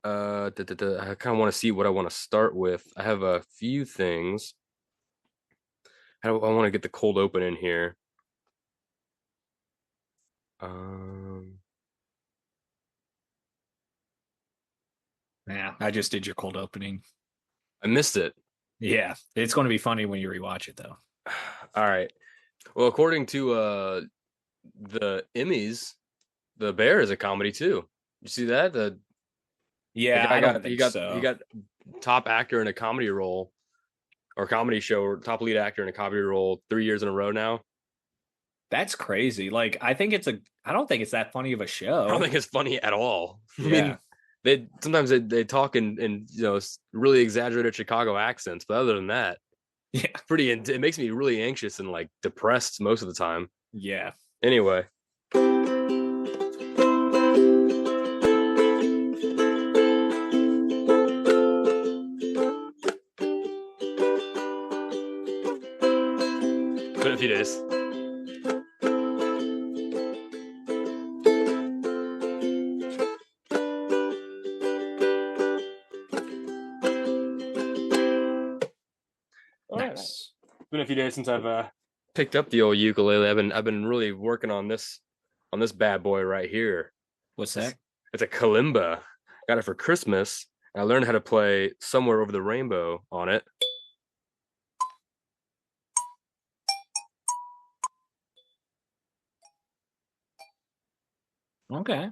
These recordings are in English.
I kind of want to see what I want to start with. I have a few things. I want to get the cold open in here. Um, Yeah, I just did your cold opening. I missed it. Yeah, it's going to be funny when you rewatch it, though. All right. Well, according to the Emmys, The Bear is a comedy too. You see that? The Yeah, guy I don't got think he so. got top actor in a comedy role or comedy show or top lead actor in a comedy role 3 years in a row now. That's crazy. Like, I don't think it's that funny of a I don't show. think it's funny at all. I mean, Yeah. they sometimes they talk in really exaggerated Chicago accents, but other than that, Yeah. it makes me really anxious and like depressed most of the time. Yeah. Anyway, been a few days. All right. Nice. It's been a few days since I've picked up the old ukulele. I've been really working on this bad boy right here. What's It's, that? it's a kalimba. Got it for Christmas. I learned how to play "Somewhere Over the Rainbow" on it. Okay.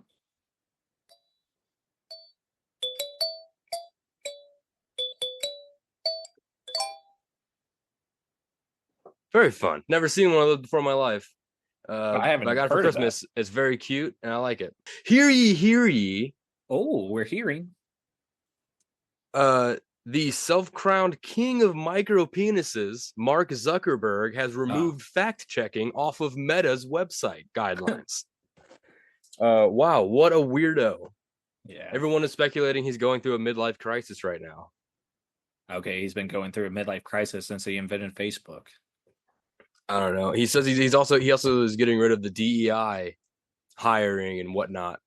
Very fun. Never seen one of those before in my life. I But I haven't got it for heard of that. Christmas. It's very cute and I like it. Hear ye, hear ye. Oh, we're hearing. Uh, the self-crowned king of micro penises, Mark Zuckerberg, has Oh, removed fact checking off of Meta's website guidelines. Wow, what a weirdo. yeah. Everyone is speculating he's going through a midlife crisis right now. Okay, he's been going through a midlife crisis since he invented Facebook. I don't know. He says he also is getting rid of the DEI hiring and whatnot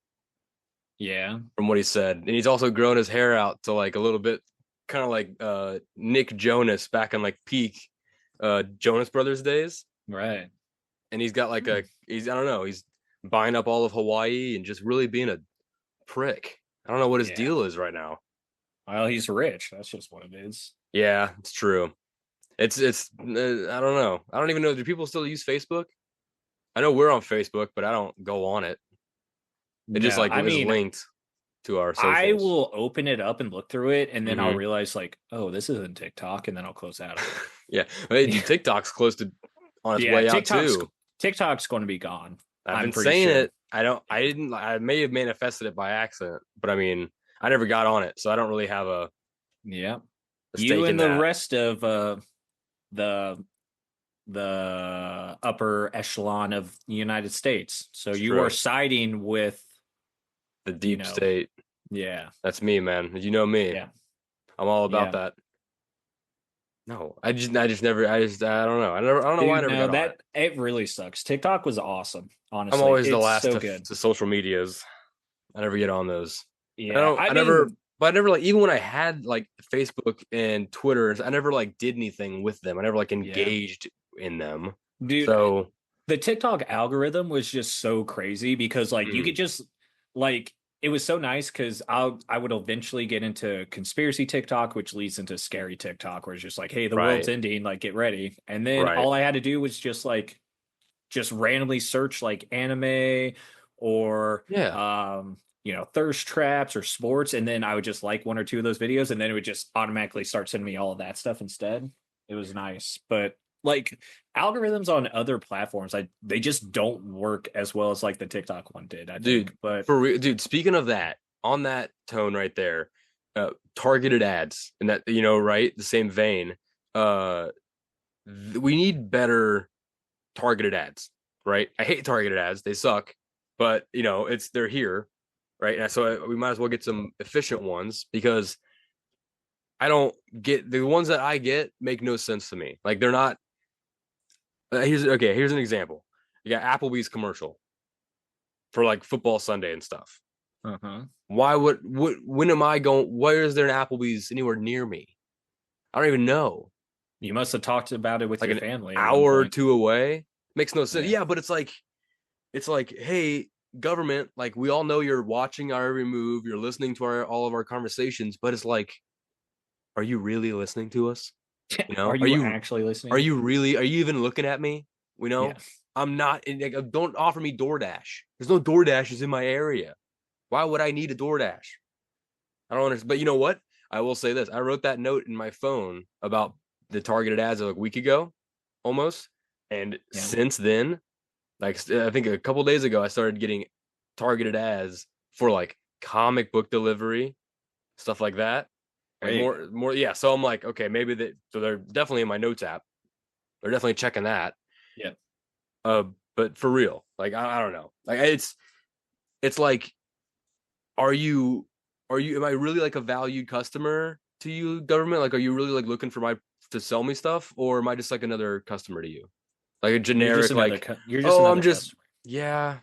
Yeah. from what he said. And he's also grown his hair out to like a little bit kind of like Nick Jonas back in like peak Jonas Brothers days. Right. And he's got like Hmm. he's I don't know, he's buying up all of Hawaii and just really being a prick. I don't know what his Yeah. deal is right now. Well, he's rich. That's just what it is. Yeah, it's true. It's I don't know. I don't even know. Do people still use Facebook? I know we're on Facebook, but I don't go on it. It just No, like I is mean, linked to our I socials. will open it up and look through it, and then I'll Hmm. realize, like, oh, this isn't TikTok, and then I'll close out of it. Yeah, hey, Yeah. dude, TikTok's close to on its Yeah, way out too. TikTok's going to be gone. I've I'm been pretty saying sure. it. I don't. I Yeah. didn't. I may have manifested it by accident, but I mean, I never got on it, so I don't really have Yeah. a You stake in and the that. rest of the the upper echelon of the United States. So It's you are true. siding with, The you deep know, state. yeah, That's me, man. You know me. yeah, I'm all about yeah. that. No, I just never. I don't know. I don't know why I Dude, never no, got on it. that it really sucks. TikTok was awesome, I'm honestly. always the It's last so good. to social medias. I never get on those. I Yeah, don't. I I never. mean, But I never like even when I had like Facebook and Twitter, I never like did anything with them. I never like yeah, engaged in them. dude, So the TikTok algorithm was just so crazy because like you mm, could just like it was so nice because I would eventually get into conspiracy TikTok, which leads into scary TikTok, where it's just like, hey, the world's right, ending, like get ready. And then right, all I had to do was just randomly search like anime or yeah, thirst traps or sports, and then I would just like one or two of those videos, and then it would just automatically start sending me all of that stuff instead. It was nice, but like algorithms on other platforms, they just don't work as well as like the TikTok one did, I think. dude. But For real, dude. Speaking of that, on that tone right there, targeted ads, and that right, the same vein. Uh, we need better targeted ads, right? I hate targeted ads; they suck. But they're here, right? And so we might as well get some efficient ones because I don't get the ones that I get make no sense to me. Like they're not. Here's an example. You got Applebee's commercial for like football Sunday and stuff. Uh-huh. Why would when am I going? Where is there an Applebee's anywhere near me? I don't even know. You must have talked about it with Like your an family at one hour or point. two away. Makes no sense. Yeah. Yeah, but it's like, hey, government, like we all know you're watching our every move, you're listening to all of our conversations, but it's like, are you really listening to us? You Are know, you actually are listening? you really are you even looking at me? You Yeah. know, I'm not. Like, don't offer me DoorDash. There's no DoorDashes in my area. Why would I need a DoorDash? I don't understand. But you know what? I will say this: I wrote that note in my phone about the targeted ads a week ago, almost, and Yeah. since then, like I think a couple days ago, I started getting targeted ads for like comic book delivery, stuff like that. Like There you go. more, yeah. So I'm like, okay, so they're definitely in my notes app. They're definitely checking that. Yeah. Uh, but for real, like I don't know, like it's like, are you am I really like a valued customer to you, government? Like, are you really like looking for my to sell me stuff, or am I just like another customer to you, like a generic like, You're just oh, I'm another just customer. yeah,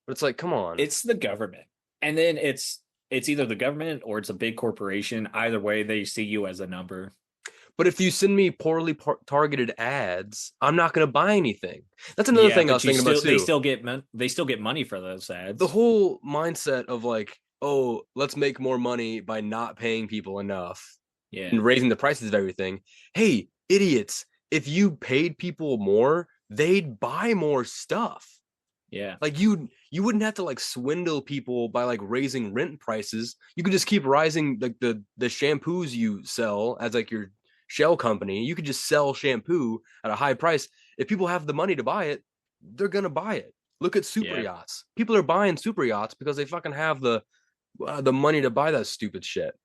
but it's like, come on. It's the government. And then it's either the government or it's a big corporation. Either way, they see you as a number. But if you send me poorly targeted ads, I'm not going to buy anything. That's another Yeah, thing I but was thinking about they too. still get they still get money for those The ads. whole mindset of like, oh, let's make more money by not paying people enough Yeah. and raising the prices of everything. Hey, idiots, if you paid people more, they'd buy more stuff. Yeah. Like you wouldn't have to like swindle people by like raising rent prices. You could just keep rising like the shampoos you sell as like your shell company. You could just sell shampoo at a high price. If people have the money to buy it, they're gonna buy it. Look at super Yeah. yachts. People are buying super yachts because they fucking have the money to buy that stupid shit.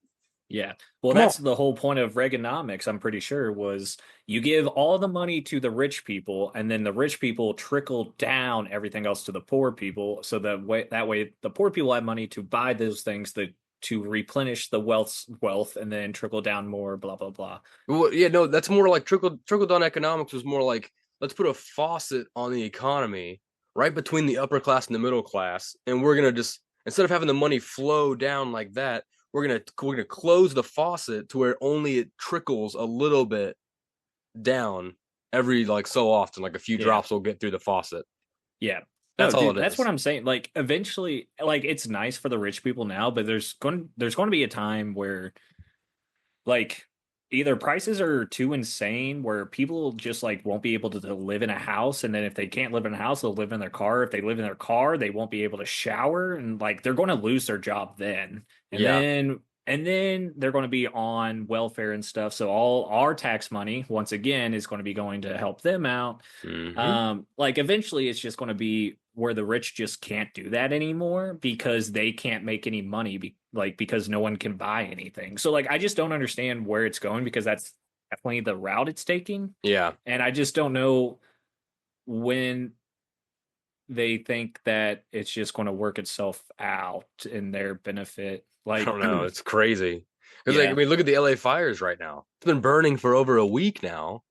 Yeah. Well, Come on. that's the whole point of Reaganomics, I'm pretty sure, was you give all the money to the rich people, and then the rich people trickle down everything else to the poor people. So that way the poor people have money to buy those things that to replenish the wealth and then trickle down more, blah blah blah. Well, yeah, no, that's more like trickle down economics was more like, let's put a faucet on the economy right between the upper class and the middle class, and we're gonna just, instead of having the money flow down like that, we're gonna close the faucet to where only it trickles a little bit down every like so often, like a few Yeah. drops will get through the faucet. Yeah. No, That's all dude, it that's what is. I'm saying. Like eventually, like it's nice for the rich people now, but there's going to be a time where like either prices are too insane where people just like won't be able to live in a house, and then if they can't live in a house they'll live in their car. If they live in their car they won't be able to shower, and like they're going to lose their job then. and Yeah. then and then they're going to be on welfare and stuff, so all our tax money once again is going to be going to help them out. Hmm. Like eventually it's just going to be where the rich just can't do that anymore because they can't make any money because no one can buy anything. So like I just don't understand where it's going because that's definitely the route it's taking. Yeah. And I just don't know when they think that it's just going to work itself out in their benefit. I Like don't know. It's crazy. Because like, I yeah. mean, look at the LA fires right now. It's been burning for over a week now.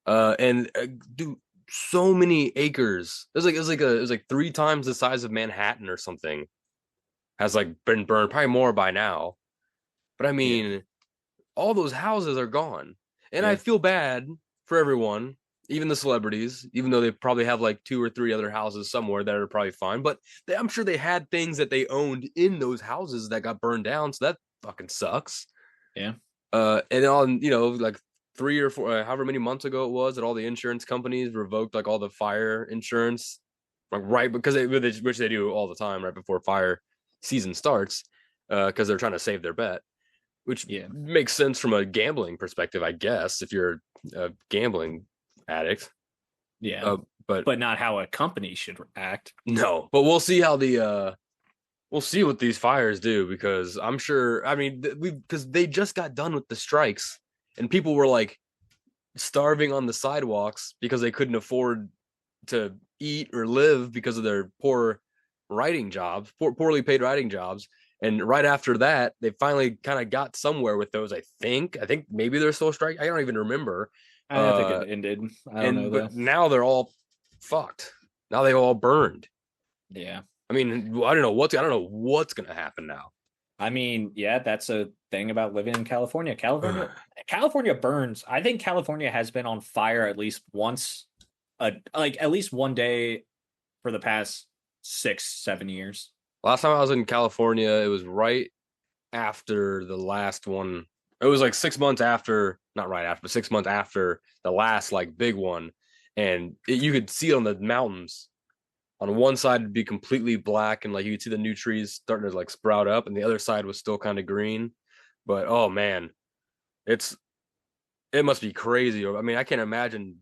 And dude, so many acres. It was like three times the size of Manhattan or something. Has like been burned, probably more by now. But I Yeah. mean, all those houses are gone, and I Yeah. feel bad for everyone, even the celebrities, even though they probably have like two or three other houses somewhere that are probably fine. But I'm sure they had things that they owned in those houses that got burned down, so that fucking sucks. Yeah. And on, like 3 or 4, however many months ago it was, that all the insurance companies revoked like all the fire insurance, like right because which they do all the time right before fire season starts, because they're trying to save their bet, which Yeah. makes sense from a gambling perspective, I guess, if you're a gambling addict. Yeah. Uh, but But not how a company should act. no, but we'll see how we'll see what these fires do, because I'm sure. I mean, we because they just got done with the strikes, and people were like starving on the sidewalks because they couldn't afford to eat or live because of their poor writing jobs, poorly paid writing jobs. And right after that, they finally kind of got somewhere with those. I think maybe they're still striking. I don't even remember. I think Uh, it ended. I don't know and though. but now they're all fucked. Now they all burned. Yeah. I mean, I don't know what's gonna happen now. I mean, yeah, that's a thing about living in California. California burns. I think California has been on fire at least once, like at least one day for the past 6, 7 years. Last time I was in California, it was right after the last one. It was like 6 months after, not right after, but 6 months after the last like big one, and you could see on the mountains. On one side, it'd be completely black, and like you could see the new trees starting to like sprout up, and the other side was still kind of green. But oh man, it's it must be crazy. I mean, I can't imagine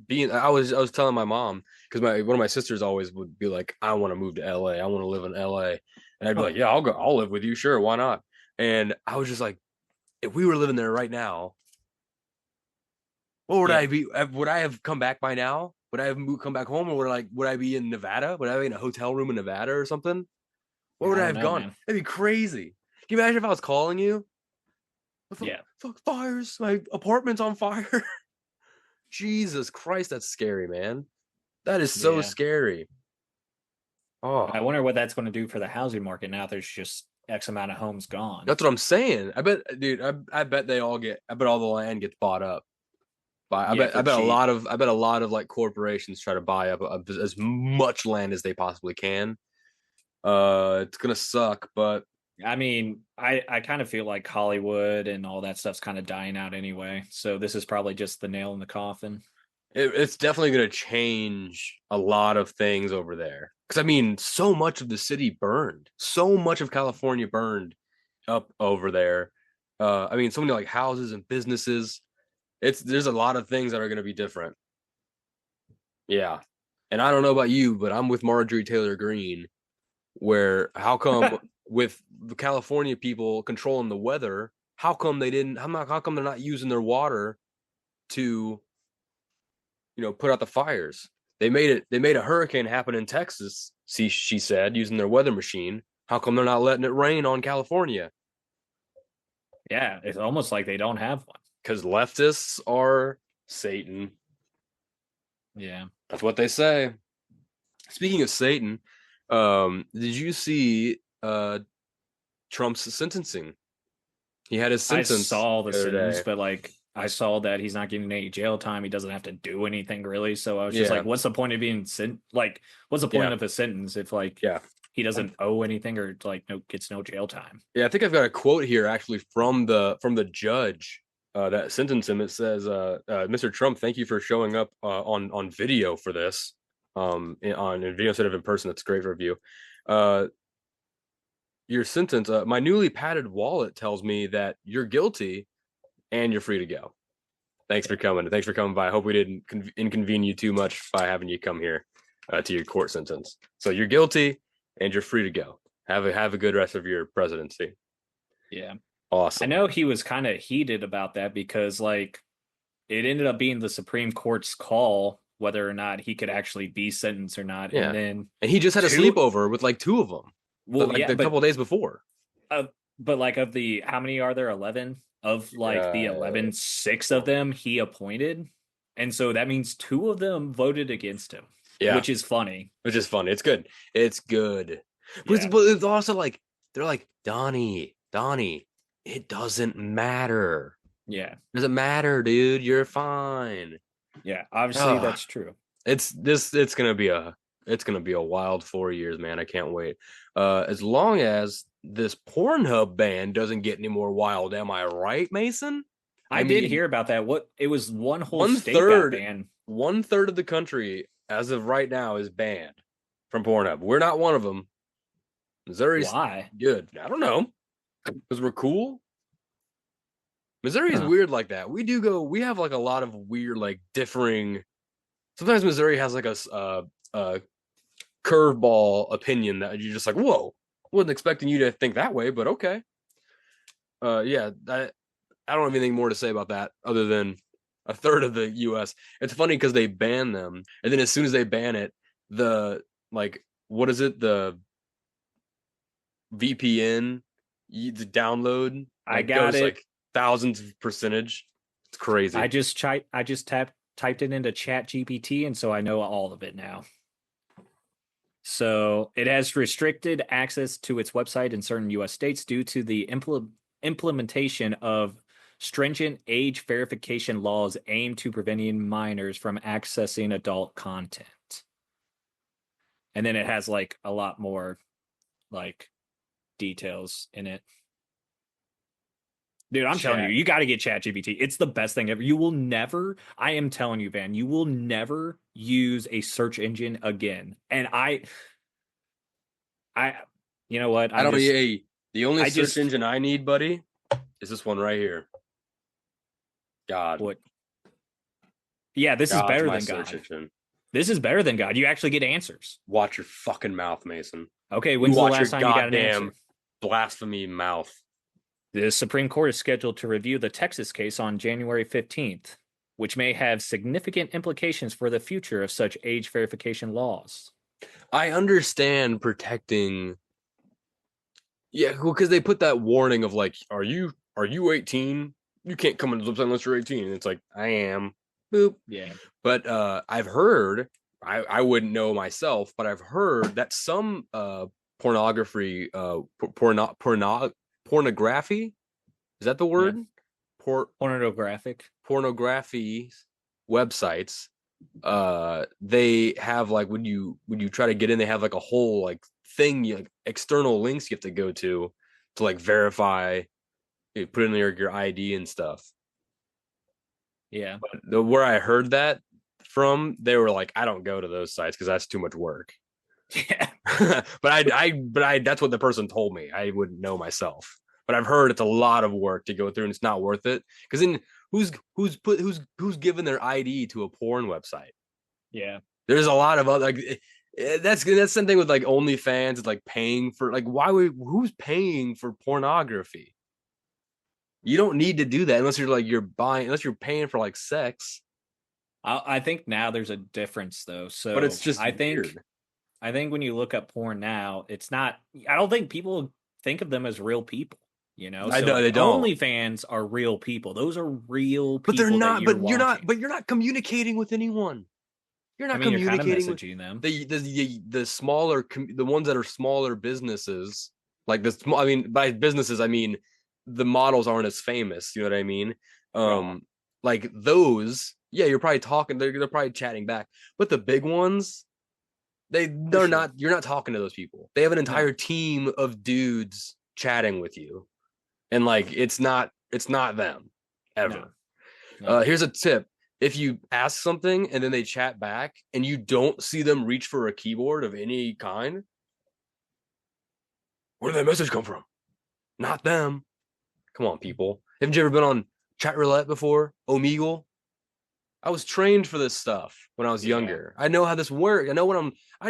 being. I was telling my mom because my one of my sisters always would be like, I want to move to LA. I want to live in LA, and I'd be like, yeah, I'll go. I'll live with you. Sure, why not? And I was just like, if we were living there right now, what would Yeah, I be? Would I have come back by now? Would I have come back home, or would I be in Nevada? Would I be in a hotel room in Nevada or something? Where would I I don't have know, gone? man. That'd be crazy. Can you imagine if I was calling you? Fuck, Yeah, fuck fires! My apartment's on fire. Jesus Christ, that's scary, man. That is so yeah. scary. I Oh, wonder what that's going to do for the housing market now. There's just X amount of homes gone. that's what I'm saying. I bet, dude. I bet they all get. I bet all the land gets bought up. By I Yeah, bet. I for bet a cheap. lot of. I bet a lot of like corporations try to buy up as much land as they possibly can. It's gonna suck, but I mean, I kind of feel like Hollywood and all that stuff's kind of dying out anyway. So this is probably just the nail in the coffin. it's definitely going to change a lot of things over there. Because I mean, so much of the city burned, so much of California burned up over there. I mean, so many like houses and businesses. There's a lot of things that are going to be different. Yeah, and I don't know about you, but I'm with Marjorie Taylor Greene. Where how come with the California people controlling the weather, how come they didn't? How come they're not using their water to put out the fires. They made a hurricane happen in Texas. See, she said, using their weather machine. How come they're not letting it rain on California? Yeah, it's almost like they don't have one. Because leftists are Satan. Yeah. That's what they say. Speaking of Satan, did you see Trump's sentencing? He had his I sentence saw the the other sentence, day. but like I saw that he's not getting any jail time. He doesn't have to do anything really. So I was just like, Yeah, what's the point of being like what's the point yeah, of a sentence if like yeah. he doesn't owe anything or like no gets no jail time? Yeah, I think I've got a quote here actually from the judge that sentenced him. It says, "Mr. Trump, thank you for showing up on video for this, on video instead of in person. That's great review. Uh, your sentence, my newly padded wallet tells me that you're guilty and you're free to go. Thanks for coming. Thanks for coming by. I hope we didn't inconvene you too much by having you come here to your court sentence. So you're guilty and you're free to go. Have a good rest of your presidency. Yeah. I Awesome. know he was kind of heated about that because like it ended up being the Supreme Court's call whether or not he could actually be sentenced or not. And Yeah. then And he just had a two, sleepover with like two of them, well, like yeah, the couple of days before. uh, but like of the how many are there? 11 of like the Uh, 11, six of them he appointed, and so that means two of them voted against him, yeah, which is funny. which is fun. It's good. It's good. Yeah, But it's also like they're like Donnie. It doesn't matter. yeah, Doesn't matter, dude. You're fine. yeah. Obviously, Oh, that's true. it's this. It's gonna be a wild 4 years, man. I can't wait. As long as this Pornhub ban doesn't get any more wild, am I right, Mason? I I did mean, hear about that. What it was, one whole one state got third banned. one third of the country as of right now is banned from Pornhub. We're not one of them. Missouri's Why? good. I don't know because we're cool. Missouri is Huh. weird like that. We have like a lot of weird like differing. Sometimes Missouri has like a curveball opinion that you're just like, whoa, wasn't expecting you to think that way, but okay. Yeah, I don't have anything more to say about that other than a third of the U.S. It's funny because they ban them, and then as soon as they ban it, the like, what is it? The VPN, the download I like got goes it. like thousands of percentage. It's crazy. I just typed it into Chat GPT, and so I know all of it now. So it has restricted access to its website in certain U.S. states due to the implementation of stringent age verification laws aimed to preventing minors from accessing adult content. And then it has like a lot more like details in it. Dude, I'm telling you, Chat. you got to get ChatGPT. It's the best thing ever. You will never, I am telling you, Van, you will never use a search engine again. And I, you know what? I don't. Hey, the only I search just, engine I need, buddy, is this one right here. God. what? Yeah, this is God's better my than search God. engine. This is better than God. You actually get answers. Watch your fucking mouth, Mason. Okay, You when's the watch your last time you got an goddamn answer? blasphemy mouth. The Supreme Court is scheduled to review the Texas case on January 15th, which may have significant implications for the future of such age verification laws. I understand protecting. Yeah, well, because they put that warning of like, are you 18? You can't come into the website unless you're 18. And it's like, I am. Boop. Yeah. But I've heard, I wouldn't know myself, but I've heard that some pornography, pornography, is that the Yeah. word? Pornographic. Pornography websites, they have like when you try to get in, they have like a whole like thing, like external links you have to go to like verify, you put in your ID and stuff. Yeah. Where I heard that from, they were like, I don't go to those sites because that's too much work. Yeah. But I that's what the person told me. I wouldn't know myself. But I've heard it's a lot of work to go through and it's not worth it. Because then who's given their ID to a porn website? Yeah. There's a lot of other like that's the same thing with like OnlyFans. It's like paying for like who's paying for pornography? You don't need to do that unless you're paying for like sex. I think now there's a difference though. But So it's just weird. I think when you look up porn now, it's not. I don't think people think of them as real people. You know, I so know they like don't. OnlyFans are real people. Those are real But they're people that not. you're But you're not. watching. But you're not communicating with anyone. You're I not mean, you're kind of communicating with messaging them. the smaller the ones that are smaller businesses. Like this, I mean, by businesses I mean the models aren't as famous. You know what I mean? Raw. Like those. Yeah, you're probably talking. They're probably chatting back. But the big ones, For they're sure. not. You're not talking to those people. They have an No. entire team of dudes chatting with you, and like it's not them No. ever. No. Here's a tip. If you ask something and then they chat back and you don't see them reach for a keyboard of any kind, where did that message come from? Not them. Come on, people. Haven't you ever been on chat roulette before? Omegle? I was trained for this stuff when I was Yeah. younger. I know how this works. I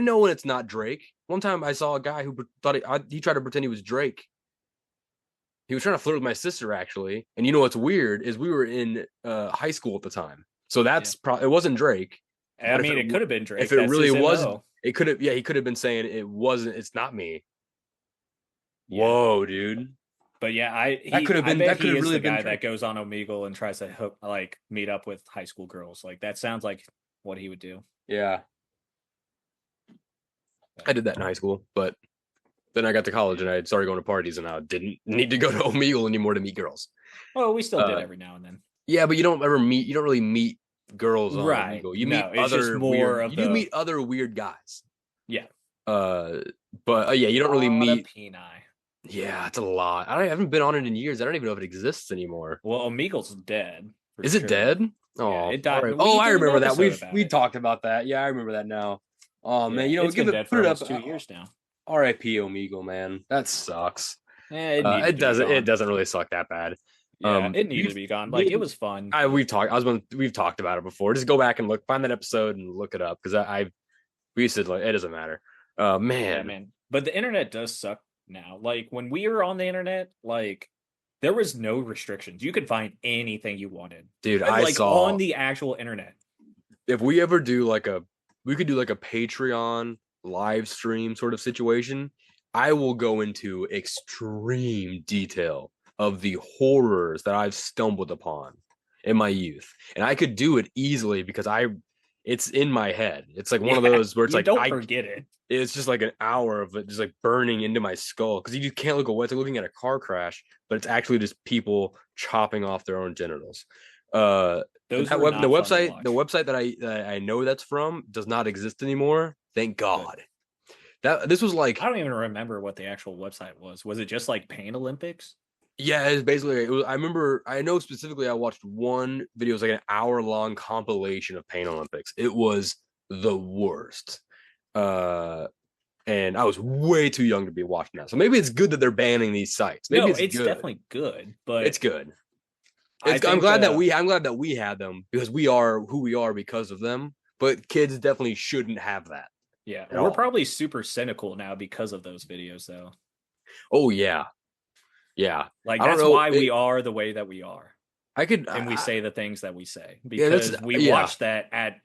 know when it's not Drake. One time I saw a guy who thought he tried to pretend he was Drake. He was trying to flirt with my sister actually. And you know what's weird is we were in high school at the time. So Yeah. that's probably it wasn't Drake. I But if mean, it it could have been if Drake. it That's really his was, MO. it could have. Yeah, he could have been saying it wasn't. It's not me. Yeah. Whoa, dude, But yeah, that could have I been. bet That could he have is really the been guy Drake. that goes on Omegle and tries to hook, like meet up with high school girls. Like that sounds like what he would do. Yeah, I did that in high school, but then I got to college and I started going to parties, and I didn't need to go to Omegle anymore to meet girls. Well, we still did Uh, every now and then. yeah, but you don't ever meet. You don't really meet girls on Right. Omegle. You meet No, it's just other more weird. of You do the meet other weird guys. yeah. Uh, but yeah, you don't really Lot of meet. peni. Yeah, it's a lot. I haven't been on it in years. I don't even know if it exists anymore. Well, Omegle's dead for Is it sure. dead? Yeah, Oh, it all died. right. Oh, We I did an remember that. episode We've about we it. talked about that. Yeah, I remember that now. Oh man, Yeah, it's give been it dead put for it up. almost 2 years now. R.I.P. Omegle, man. That sucks. It needed to be It gone. doesn't really suck that bad. Yeah, it You needed to be gone. me Like it and was fun. I But we've talked about it before. Just go back and find that episode and look it up because we said like it doesn't matter. yeah, Man, man. But the internet does suck now. Like when we were on the internet, like there was no restrictions. You could find anything you wanted. dude, And, I like on saw the actual internet. if we ever do we could do like a Patreon live stream sort of situation. I will go into extreme detail of the horrors that I've stumbled upon in my youth. And I could do it easily because it's in my head. It's like one of Yeah, those where it's you like don't forget it. it's just like an hour of it just like burning into my skull because you can't look away. It's like looking at a car crash, but it's actually just people chopping off their own genitals. Those were not fun to The watch. website that I know that's from does not exist anymore. Thank Good. God. That this was I like don't even remember what the actual website was. Was it just like Pain Olympics? yeah, it's basically it was, I remember I know specifically I watched one video, it was like an hour long compilation of Pain Olympics. It was the worst. Uh and I was way too young to be watching that. So maybe it's good that they're banning these sites. Maybe No, it's it's good. definitely good, It's but good. I I'm think glad that we had them because we are who we are because of them. But kids definitely shouldn't have that yeah, at we're all. probably super cynical now because of those videos though. Oh yeah, yeah. Like I don't that's know. why we are the way that we are I could. and we say the things that we say Yeah, that's because we yeah. watched that at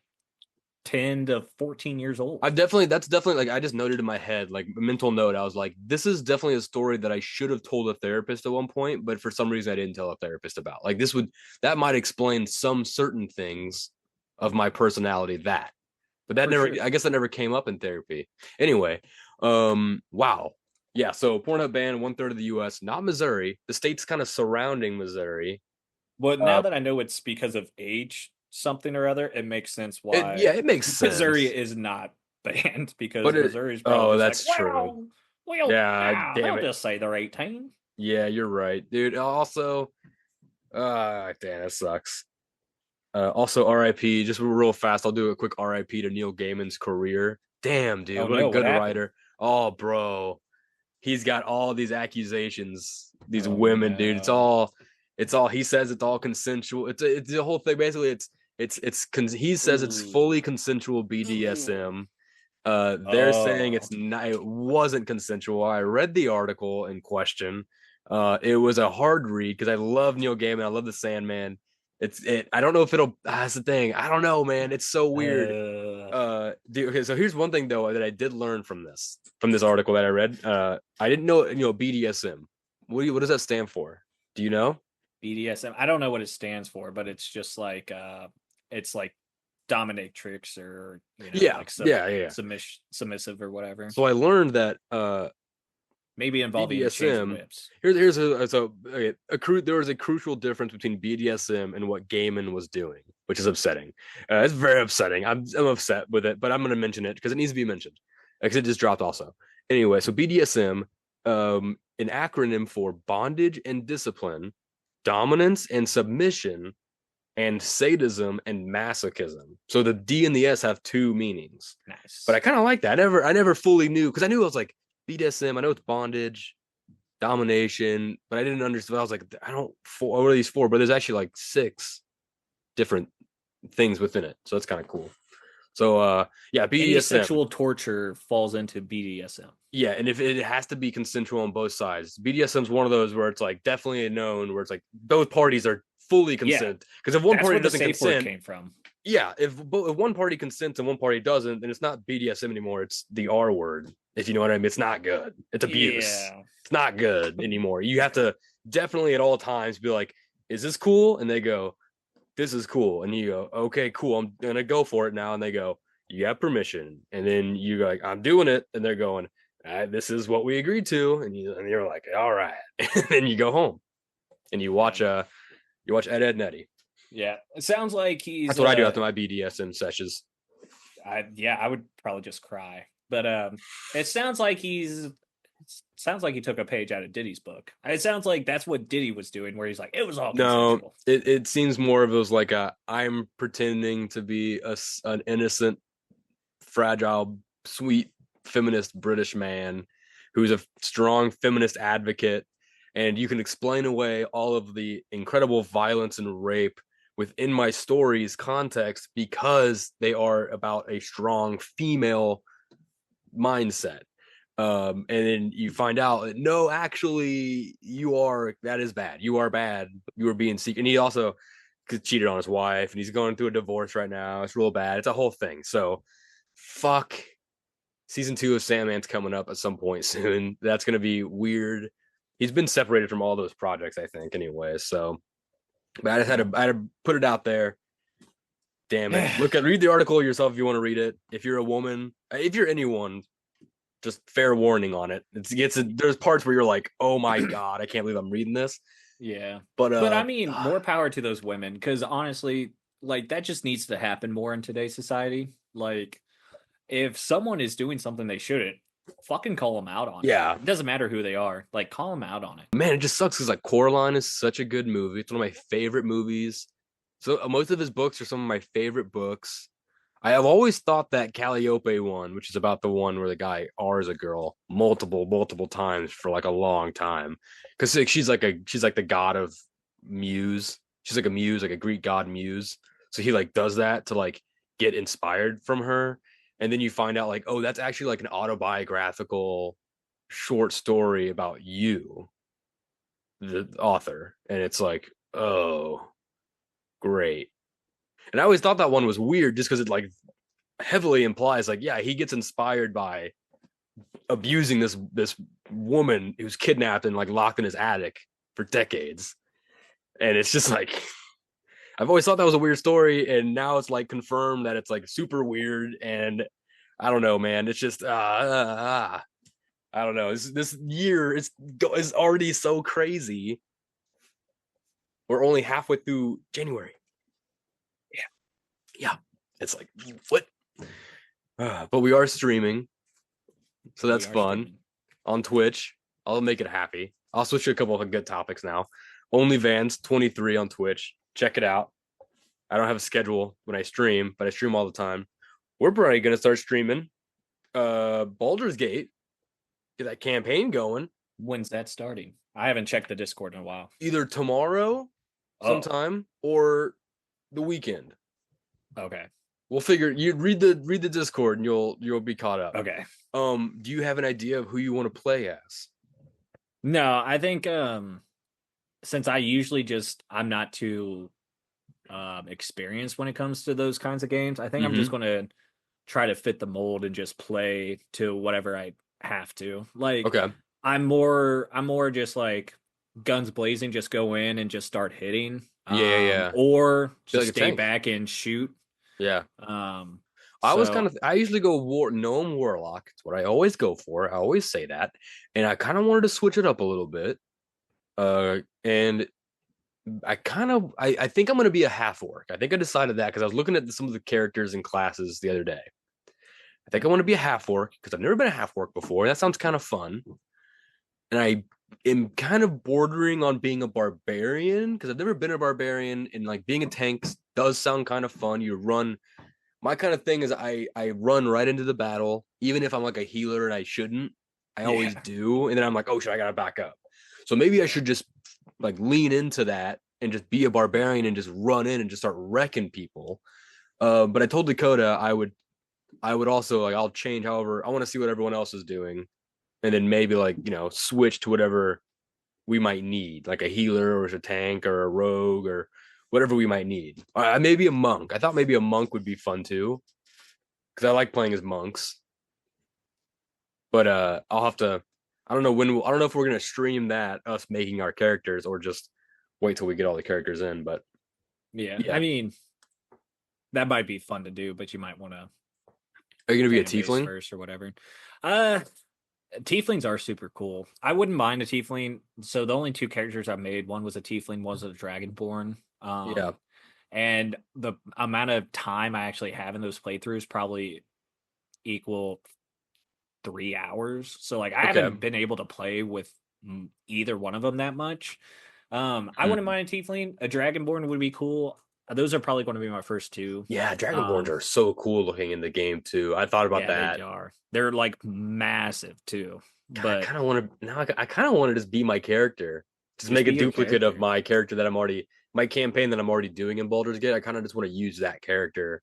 10 to 14 years old. I've definitely that's definitely like I just noted in my head like a mental note. I was like, this is definitely a story that I should have told a therapist at one point, but for some reason I didn't tell a therapist about. Like this would that might explain some certain things of my personality that, but that For never. sure. I guess that never came up in therapy. Anyway, wow, yeah. So Pornhub banned one third of the U.S., not Missouri. The states kind of surrounding Missouri. Well, now Uh, that I know it's because of age something or other, it makes sense yeah, why it makes Missouri sense, is not banned but because it. Missouri's probably Oh, just like, that's true. well, Yeah, damn they'll it. just say they're 18. Yeah, you're right, dude. Also, damn, that sucks. Also, RIP, just real fast, I'll do a quick RIP to Neil Gaiman's career. Damn, Oh dude, what a no, what good happened? writer. Oh, bro. He's got all these accusations, these Oh women, dude. no. It's all he says it's all consensual. It's the whole thing. Basically, he says it's Ooh. fully consensual Ooh. BDSM. They're saying Oh. it's not. It wasn't consensual. I read the article in question. It was a hard read because I love Neil Gaiman. I love the Sandman. I don't know if it'll. That's the thing. I don't know, man. It's so weird. Uh, Okay. So here's one thing though that I did learn from this article that I read. I didn't know. BDSM. What does that stand for? Do you know? BDSM. I don't know what it stands for, but it's like dominatrix or Yeah. like Yeah. submissive or whatever. So I learned that Maybe involving exchange of BDSM. whips. Here's a so okay, there was a crucial difference between BDSM and what Gaiman was doing, which is upsetting. It's very upsetting. I'm upset with it, but I'm going to mention it because it needs to be mentioned because it just dropped also. Anyway, so BDSM, an acronym for bondage and discipline, dominance and submission, and sadism and masochism. So the D and the S have two meanings, but I Nice. kind of like that. I never fully knew because I knew it was like BDSM. I know it's bondage, domination, but I didn't understand. I was like, I don't. What are these for? But there's actually like six different things within it, so it's kind of cool. So yeah, Any BDSM. sexual torture falls into BDSM. Yeah, and if it has to be consensual on both sides, BDSM is one of those where it's like definitely known where it's like both parties are fully Yeah, consent. Because if one that's party where the doesn't safe word consent, came from. yeah, if one party consents and one party doesn't, then it's not BDSM anymore. It's the R word. If you know what I mean, it's not good. It's abuse. Yeah. It's not good anymore. You have to definitely at all times be like, "Is this cool?" And they go, "This is cool." And you go, "Okay, cool. I'm gonna go for it now." And they go, "You have permission." And then you go like, "I'm doing it." And they're going, "This is what we agreed to." And you're like, "All right." And then you go home and Man. you watch Ed and Eddie. Yeah. It sounds like That's he's what I do after my BDSM sessions. I would probably just cry. But it sounds like he took a page out of Diddy's book. It sounds like that's what Diddy was doing, where he's like, it was all No, consensual. it seems more of it was like I'm pretending to be an innocent, fragile, sweet feminist British man who's a strong feminist advocate, and you can explain away all of the incredible violence and rape within my stories context because they are about a strong female mindset. And then you find out that no, actually, that is bad. You are bad. You are being secret. And he also cheated on his wife, and he's going through a divorce right now. It's real bad. It's a whole thing. So, fuck. Season 2 of Sandman's coming up at some point soon. That's gonna be weird. He's been separated from all those projects, I think, anyway. So, but I just Yeah. I had to put it out there. Damn it. Read the article yourself if you want to read it. If you're a woman, if you're anyone, just fair warning on it. There's parts where you're like, oh my God, I can't believe I'm reading this. Yeah. But But I mean, more power to those women because honestly, like that just needs to happen more in today's society. Like, if someone is doing something they shouldn't, fucking call them out on it. yeah, It doesn't matter who they are. Like, call them out on it. man, it just sucks because like Coraline is such a good movie. It's one of my favorite movies. So most of his books are some of my favorite books. I have always thought that Calliope one, which is about the one where the guy R's a girl multiple times for like a long time, because like, she's like the god of muse. She's like a muse, like a Greek god muse. So he like does that to like get inspired from her, and then you find out like, oh, that's actually like an autobiographical short story about you, the author, and it's like, oh, great. And I always thought that one was weird just because it like heavily implies like, yeah, he gets inspired by abusing this woman who's kidnapped and like locked in his attic for decades. And it's just like I've always thought that was a weird story, and now it's like confirmed that it's like super weird. And I don't know, man. It's just I don't know. This year is already so crazy. We're only halfway through January. Yeah. It's like what? But we are streaming, so that's fun Streaming. on Twitch. I'll make it happy. I'll switch to a couple of good topics now. OnlyVans 23 on Twitch. Check it out. I don't have a schedule when I stream, but I stream all the time. We're probably gonna start streaming Baldur's Gate. Get that campaign going. When's that starting? I haven't checked the Discord in a while. Either tomorrow Oh, sometime or the weekend. okay. We'll figure you read the Discord and you'll be caught up. Okay. Do you have an idea of who you want to play as? No, I think since I'm not too experienced when it comes to those kinds of games, I think I'm just Mm-hmm. going to try to fit the mold and just play to whatever I have to. Like Okay. I'm more just like guns blazing, just go in and just start hitting. Yeah. Or Feel just like a stay tank. back and shoot. Yeah. Um I so I usually go gnome warlock. It's what I always go for. I always say that. And I kind of wanted to switch it up a little bit. And I think I'm gonna be a half orc. I think I decided that because I was looking at some of the characters and classes the other day. I think I want to be a half orc because I've never been a half orc before. That sounds kind of fun. And I am kind of bordering on being a barbarian because I've never been a barbarian, and like being a tank does sound kind of fun. You run. My kind of thing is I run right into the battle, even if I'm like a healer and I shouldn't. I always yeah. do, and then I'm like, oh shit, I gotta back up. So maybe I should just like lean into that and just be a barbarian and just run in and just start wrecking people. But I told Dakota I would also like I'll change however I want to see what everyone else is doing, and then maybe like switch to whatever we might need, like a healer or a tank or a rogue or whatever we might need. Maybe a monk. I thought maybe a monk would be fun too because I like playing as monks. But I'll have to. I don't know I don't know if we're gonna stream that us making our characters or just wait till we get all the characters in. But Yeah. I yeah, mean, that might be fun to do, but you might want to are you gonna be a fan base tiefling? first or whatever. Uh Tieflings are super cool. I wouldn't mind a tiefling. So the only two characters I made, one was a tiefling, one was a dragonborn. Yeah. And the amount of time I actually have in those playthroughs probably equal 3 hours. So like I Okay. haven't been able to play with either one of them that much. I wouldn't Hmm. mind a tiefling. A dragonborn would be cool. Those are probably going to be my first two. Yeah, dragonborns are so cool looking in the game too. I thought about Yeah, they that. are. They're like massive too. God, I But kind of want to now. I kind of want to just be my character, just just make a be your duplicate of character. my character that I'm already my campaign that I'm already doing in Baldur's Gate. I kind of just want to use that character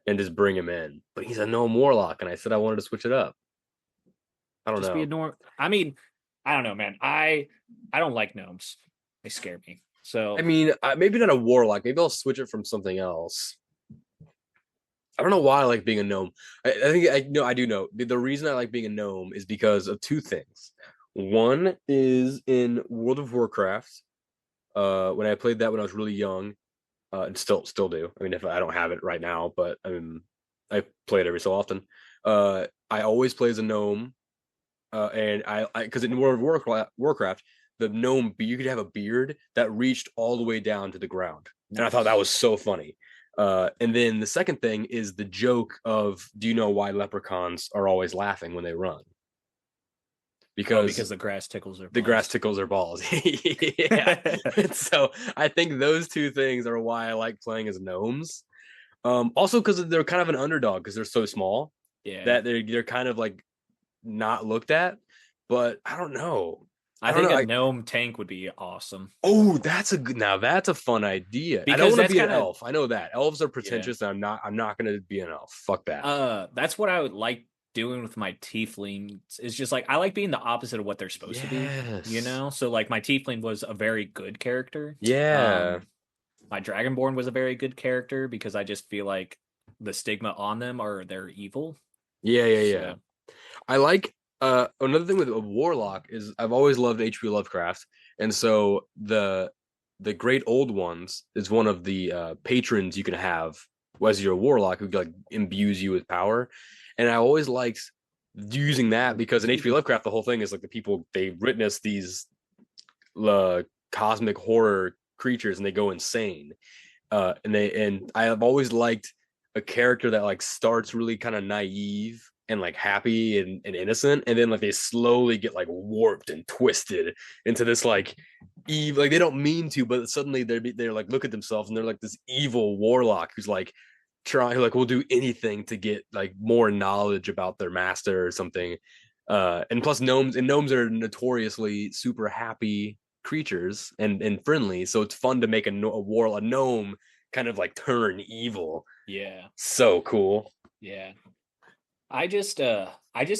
and just bring him in. But he's a gnome warlock, and I said I wanted to switch it up. I don't Just be a know. norm. I mean, I don't know, man. I don't like gnomes. They scare me. I So mean, maybe not a warlock. Maybe I'll switch it from something else. I don't know why I like being a gnome. I think I know I do know. The reason I like being a gnome is because of two things. One is in World of Warcraft. When I played that when I was really young, and still do. I mean, if I don't have it right now, but I mean, I play it every so often. I always play as a gnome, and I because in World of Warcraft, the gnome you could have a beard that reached all the way down to the ground, and I thought that was Nice. so funny. And then the second thing is the joke of, do you know why leprechauns are always laughing when they run? Oh, Because because the grass tickles their the grass balls. tickles their balls. Yeah. And so I think those two things are why I like playing as gnomes. Also because they're kind of an underdog because they're so small Yeah. that they're kind of like not looked at. But I don't know. I I don't know. think a gnome tank would be awesome Oh, that's a good. Now that's a fun idea. I don't because want to that's be an kind of elf. I know that elves are yeah. pretentious, and I'm not gonna be an elf. Fuck that. That's what I would like doing with my tieflings. Is just like I like being the opposite of what they're supposed to be. You Yes. know, so like my tiefling was a very good character. Yeah. My dragonborn was a very good character because I just feel like the stigma on them are they're evil. Yeah. Yeah. Yeah. So I like another thing with a warlock is I've always loved H.P. Lovecraft, and so the Great Old Ones is one of the patrons you can have as your warlock who like imbues you with power, and I always liked using that because in H.P. Lovecraft the whole thing is like the people they witness these uh, cosmic horror creatures and they go insane, and I have always liked a character that like starts really kind of naive and like happy and innocent, and then like they slowly get like warped and twisted into this like evil, like they don't mean to, but suddenly they're like look at themselves and they're like this evil warlock who's like trying like will do anything to get like more knowledge about their master or something. And plus gnomes are notoriously super happy creatures and friendly, so it's fun to make a gnome kind of like turn evil. yeah, So cool. yeah. I just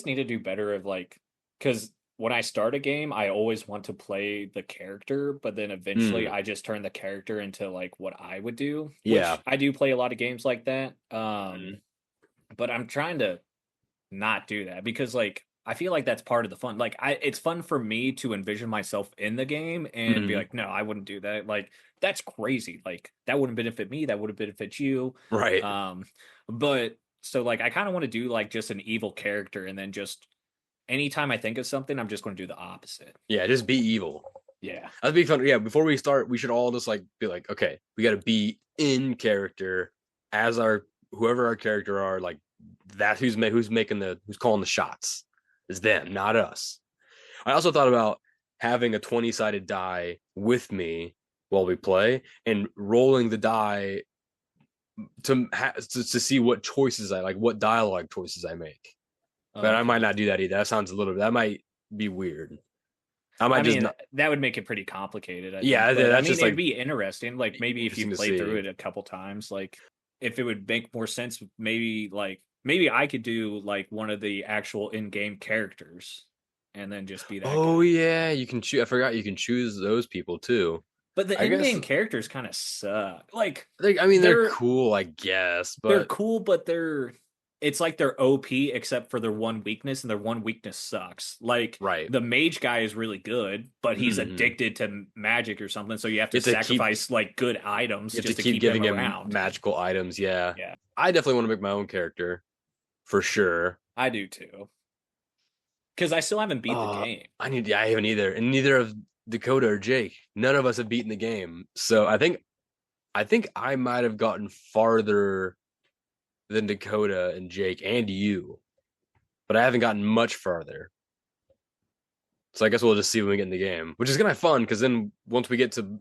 need to do better of like because when I start a game, I always want to play the character, but then eventually Mm, I just turn the character into like what I would do, yeah. which I do play a lot of games like that. Mm, But I'm trying to not do that because like I feel like that's part of the fun. Like it's fun for me to envision myself in the game and be mm, like, no, I wouldn't do that. Like that's crazy. Like that wouldn't benefit me. That would benefit you. right. Um, but so like I kind of want to do like just an evil character and then just anytime I think of something, I'm just going to do the opposite. Yeah, just be evil. Yeah. That'd be fun. Yeah, before we start, we should all just like be like, okay, we got to be in character as our whoever our character are. Like that's who's making who's calling the shots is them, not us. I also thought about having a 20-sided die with me while we play and rolling the die to see what choices I like, what dialogue choices I make. But I might Okay. not do that either. That sounds a little. That might be weird. I might I just mean, not. that would make it pretty complicated, I think. Yeah, But I that's mean, just it'd like be interesting. Like maybe if you interesting to played through see. it a couple times, like if it would make more sense, maybe I could do like one of the actual in-game characters and then just be that Oh guy. yeah, you can choose. I forgot you can choose those people too. But the I guess in-game characters kind of suck. Like I mean they're they're cool, I guess, they're but cool, but it's like they're OP except for their one weakness, and their one weakness sucks. Like right. the mage guy is really good, but he's Mm-hmm. addicted to magic or something, so you have You to have to keep sacrifice like good items you have to just to keep keep him giving him around. magical items. Yeah, Yeah, I definitely want to make my own character for sure. I do too. Because I still haven't beat the game. I haven't either, and neither of Dakota or Jake. None of us have beaten the game, so I think I might have gotten farther than Dakota and Jake and you, but I haven't gotten much farther. So I guess we'll just see when we get in the game, which is gonna be fun because then once we get to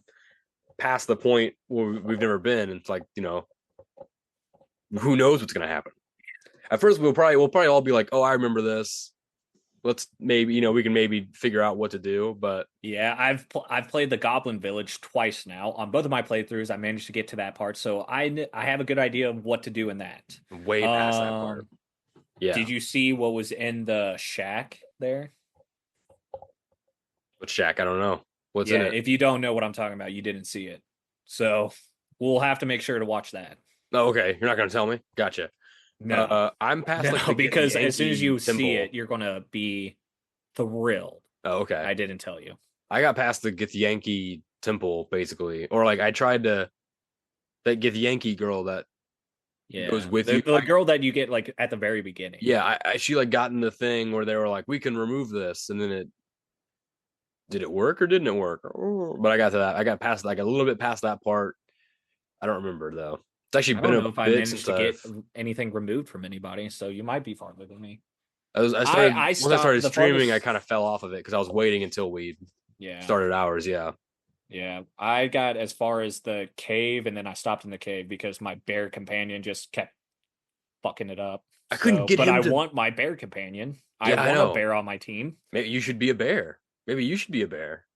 past the point where we've never been, it's like who knows what's gonna happen. At first, we'll probably all be like, oh, I remember this. Let's maybe we can maybe figure out what to do, but Yeah, I've played the Goblin Village twice now. On both of my playthroughs, I managed to get to that part, so I have a good idea of what to do in that. way past that part. Um, Yeah, did you see what was in the shack there? but Shaq, I don't know what's in Yeah, it. if you don't know what I'm talking about, you didn't see it. So we'll have to make sure to watch that. Oh, okay, you're not gonna tell me. Gotcha. No, I'm past like no, the because as soon as Yankee you see it, temple. you're gonna be thrilled. Oh, okay. I didn't tell you. I got past the Yankee temple basically, or like I tried to. that get Yankee girl that goes Yeah, with you. the girl that you get like at the very beginning. Yeah, she like got in the thing where they were like, we can remove this, and then it did it work or didn't it work? Oh, but I got to that. I got past like a little bit past that part. I don't remember though. It's actually I been don't a know if I bit managed since to get anything removed from anybody, so you might be farther than me. I started I once I stopped started the streaming. I farthest. kind of fell off of it because I was waiting until we Yeah, started ours. Yeah, yeah. I got as far as the cave, and then I stopped in the cave because my bear companion just kept fucking it up. I couldn't So, get but I him to. want my bear companion. I Yeah, I want a know. bear on my team. Maybe you should be a bear. Maybe you should be a bear.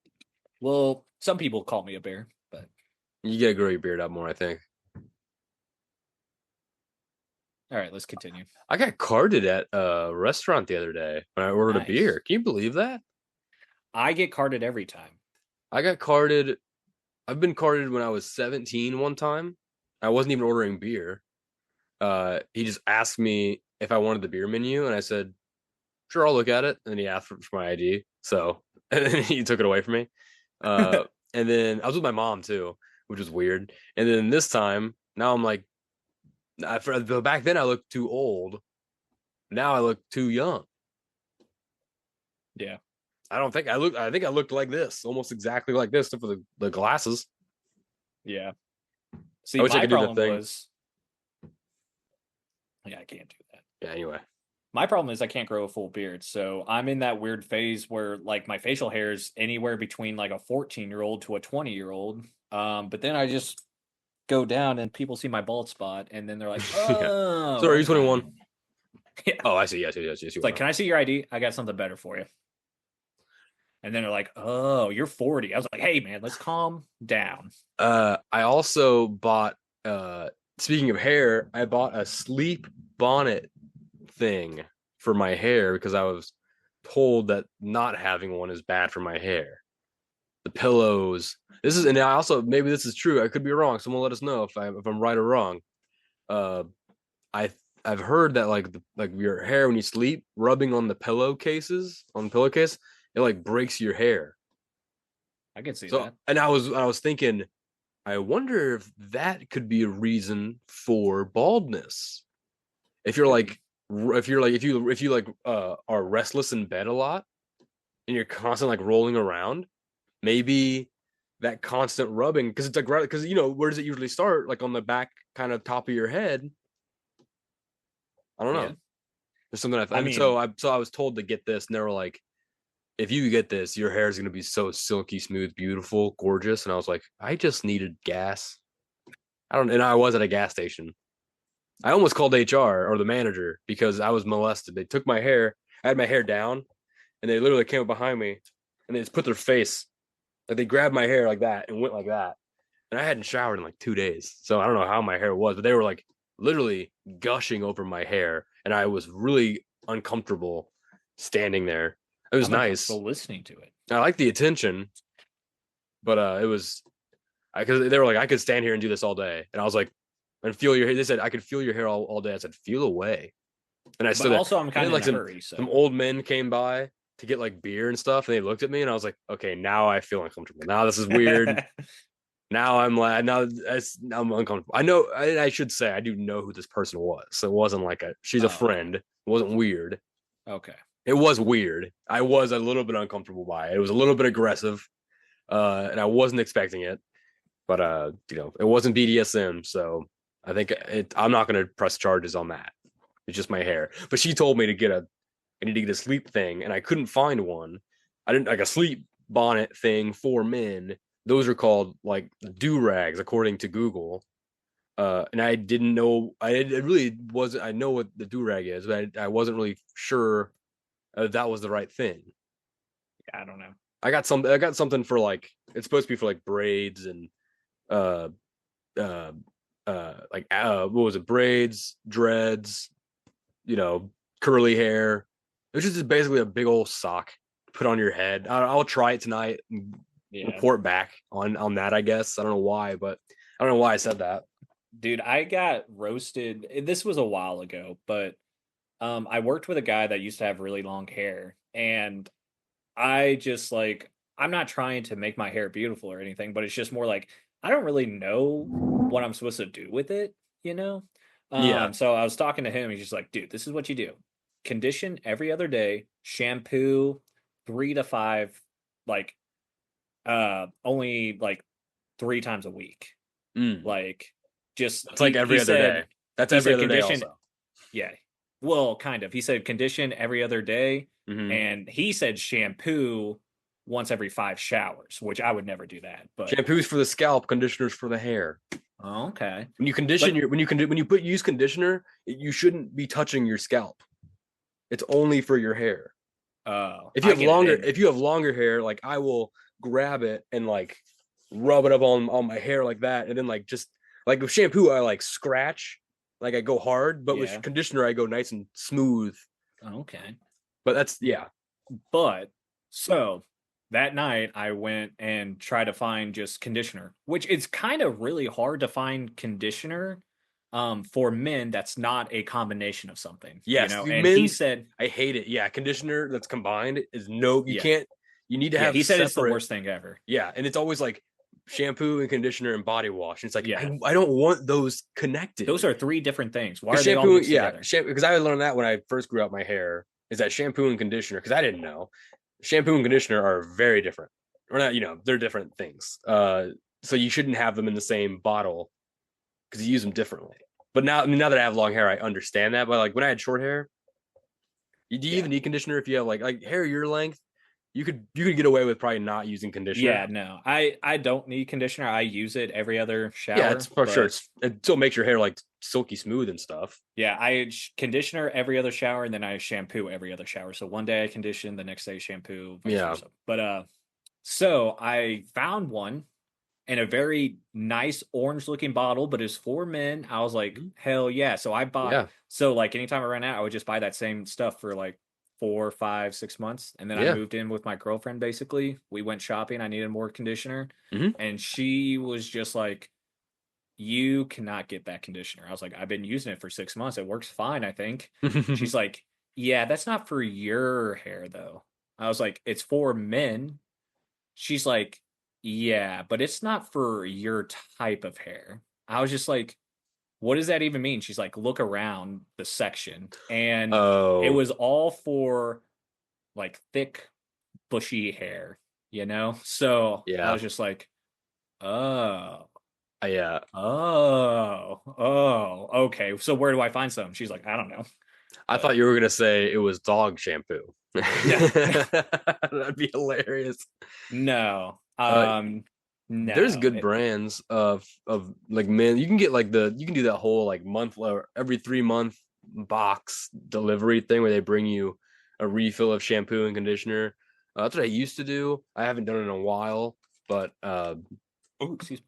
Well, some people call me a bear, but You gotta grow your beard out more, I think. all right, let's continue. I got carded at a restaurant the other day when I ordered a Nice. beer. Can you believe that? I get carded every time. I got carded. I've been carded when I was 17 one time. I wasn't even ordering beer. He just asked me if I wanted the beer menu, and I said, sure, I'll look at it. And he asked for my ID. So, and then he took it away from me. Uh, and then I was with my mom too, which was weird. And then this time, now I'm like, back then I looked too old. Now I look too young. Yeah. I don't think I look. I think I looked like this, almost exactly like this, except for the glasses. Yeah. I See, wish I my could do the problem thing. was, yeah, I can't do that. Yeah. Anyway, My problem is I can't grow a full beard. So I'm in that weird phase where like my facial hair is anywhere between like a 14-year-old to a 20-year-old. But then I just go down and people see my bald spot and then they're like, yeah. oh, So are you okay. 21? Yeah. Oh, I see. Yes, yes, yes, yes, It's you like, are. can I see your ID? I got something better for you. And then they're like, oh, you're 40. I was like, hey, man, let's calm down. I also bought. Speaking of hair, I bought a sleep bonnet thing for my hair because I was told that not having one is bad for my hair. The pillows. This is, and I also maybe this is true. I could be wrong. Someone let us know if I'm right or wrong. Uh, I I've heard that like your hair when you sleep, rubbing on the pillowcases on the pillowcase, it like breaks your hair. I can see So that. and I was thinking, I wonder if that could be a reason for baldness. If you're Could like be. if you like are restless in bed a lot and you're constantly like rolling around, maybe that constant rubbing because it's like right because you know where does it usually start? Like on the back kind of top of your head. I don't know. Yeah. There's something I mean, so I was told to get this, and they were like, if you get this, your hair is gonna be so silky smooth, beautiful, gorgeous. And I was like, I just needed gas. I don't, and I was at a gas station. I almost called HR or the manager because I was molested. They took my hair. I had my hair down, and they literally came up behind me, and they just put their face, like they grabbed my hair like that and went like that. And I hadn't showered in like 2 days, so I don't know how my hair was, but they were like literally gushing over my hair, and I was really uncomfortable standing there. It was I'm nice. uncomfortable listening to it. I liked the attention, but it was because they were like, I could stand here and do this all day, and I was like, and feel your hair. They said I could feel your hair all day. I said, feel away, and I But stood there, also, I'm and kind then of in like a hurry. some So, old men came by to get like beer and stuff, and they looked at me, and I was like, okay, now I feel uncomfortable. Now this is weird. Now I'm like, I'm uncomfortable. I know, I should say, I do know who this person was. So it wasn't like she's a oh, okay. friend. It wasn't weird. Okay. It was weird. I was a little bit uncomfortable by it. It was a little bit aggressive, and I wasn't expecting it. But you know, it wasn't BDSM, so I'm not going to press charges on that. It's just my hair. But she told me I need to get a sleep thing, and I couldn't find one. I didn't like a sleep bonnet thing for men. Those are called like do rags, according to Google. And I didn't know. It really wasn't. I know what the do rag is, but I wasn't really sure that was the right thing. Yeah, I don't know. I got something for like it's supposed to be for like braids and uh uh what was it? Braids, dreads, you know, curly hair. It was just basically a big old sock put on your head. I'll try it tonight and Yeah. report back on that. I guess I don't know why, but I don't know why I said that. Dude, I got roasted. This was a while ago, but I worked with a guy that used to have really long hair, and I just like I'm not trying to make my hair beautiful or anything, but it's just more like I don't really know what I'm supposed to do with it, you know? Yeah. So I was talking to him, he's just like, dude, this is what you do. Condition every other day, shampoo 3 to 5, like only like 3 times a week. Mm. Like just That's like he every other day. said That's every other day condition, also. yeah. Well, kind of. He said condition every other day, Hmm. and he said shampoo once every 5 showers, which I would never do that. But Shampoos for the scalp, conditioners for the hair. oh, okay. When you condition But your when you put use conditioner, you shouldn't be touching your scalp. It's only for your hair. I get it in. If you have longer hair, like I will grab it and like rub it up on my hair like that, and then like just like with shampoo, I like scratch, like I go hard, but with Yeah. conditioner, I go nice and smooth. Okay. But that's yeah, But so that night I went and tried to find just conditioner, which it's kind of really hard to find conditioner for men that's not a combination of something, yes, you And he men's. said, I hate it. Yeah, conditioner that's combined is no. You yeah. can't. You need to Yeah, have he said it's the separate. worst thing ever. Yeah, and it's always like shampoo and conditioner and body wash. And it's like Yeah. I don't want those connected. Those are 3 different things. Why Because are they all shampoo, mixed yeah, together? because I learned that when I first grew out my hair is that shampoo and conditioner. Because I didn't know shampoo and conditioner are very different. Or not, they're different things. So you shouldn't have them in the same bottle because you use them differently. But now that I have long hair, I understand that. But like when I had short hair, do you Yeah. even need conditioner if you have like hair your length? You could get away with probably not using conditioner. Yeah, no. I don't need conditioner. I use it every other Yeah, it's shower, for sure. but It still makes your hair like silky smooth and stuff. yeah, conditioner every other shower and then I shampoo every other shower. So one day I condition, the next day shampoo, vice Yeah. versa. But so I found one in a very nice orange looking bottle, but it's for men. I was like, Mhm. hell yeah. So I bought, Yeah. so like anytime I ran out, I would just buy that same stuff for like 4, 5, 6 months. And then I Yeah. moved in with my girlfriend basically. We went shopping. I needed more conditioner. Hmm. And she was just like, you cannot get that conditioner. I was like, I've been using it for 6 months. It works fine, I think. She's like, yeah, that's not for your hair though. I was like, it's for men. She's like, yeah, but it's not for your type of hair. I was just like, what does that even mean? She's like, look around the section. And it Oh, was all for like thick, bushy hair, you know? So I yeah. was just like, oh, Yeah. okay. So where do I find some? She's like, I don't know. I But thought you were gonna say it was dog shampoo. no, That'd be hilarious. no, Uh, there's no. good brands of like men. You can do that whole like month or every 3 month box delivery thing where they bring you a refill of shampoo and conditioner. That's what I used to do. I haven't done it in a while, but Oh, excuse me.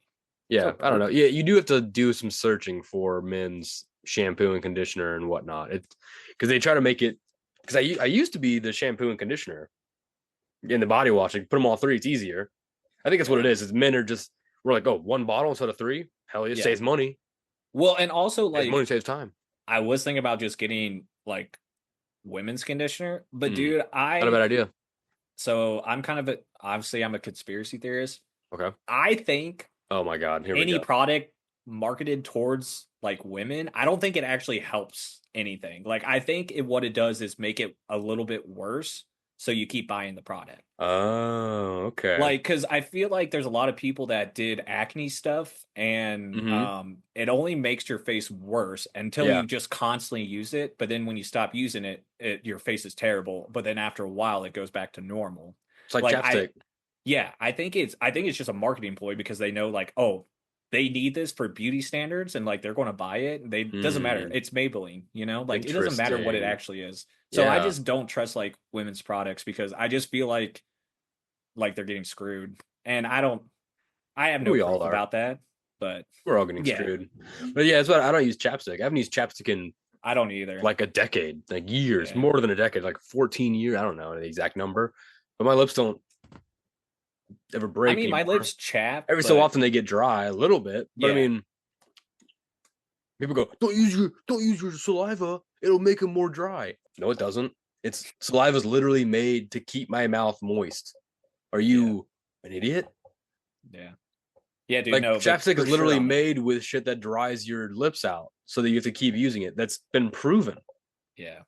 What's yeah, up, I don't brother? know. Yeah, you do have to do some searching for men's shampoo and conditioner and whatnot. It's because they try to make it. Because I used to be the shampoo and conditioner in the body wash. Like, put them all three. It's easier. I think that's what Yeah. it is. Is men are just we're like, oh, one bottle instead of three. Hell, it Yeah. saves money. Well, and also Saves money, like saves time. I was thinking about just getting like women's conditioner, but Hmm. dude, Not a bad idea. I'm kind of obviously I'm a conspiracy theorist. Okay. I think Oh my God, here we any go. product marketed towards like women, I don't think it actually helps anything. Like I think what it does is make it a little bit worse so you keep buying the product. Oh, okay. Like cuz I feel like there's a lot of people that did acne stuff and Hmm. it only makes your face worse until Yeah, you just constantly use it, but then when you stop using it, your face is terrible, but then after a while it goes back to normal. it's like Like chapstick. yeah, I think it's just a marketing ploy because they know like, oh, they need this for beauty standards and like they're going to buy it. They doesn't matter. Hmm. It's Maybelline, like it doesn't matter what it Interesting. actually is. So I Yeah, just don't trust like women's products because I just feel like they're getting screwed. And I have no we all proof are. about that, but We're all getting yeah, screwed. But yeah, that's why I don't use chapstick. I haven't used chapstick in I don't either. like a decade, like years, Yeah. more than a decade, like 14 years. I don't know the exact number, but my lips don't ever I break mean, my anymore. lips chap, Every so but often they get dry a little bit, but I yeah. mean, people go, don't use your saliva. It'll make them more dry. No, it doesn't. It's saliva is literally made to keep my mouth moist. Are Yeah. you an idiot? Yeah. Yeah, dude. Like No, but chapstick for is sure literally on that. made with shit that dries your lips out so that you have to keep using it. That's been proven. Yeah.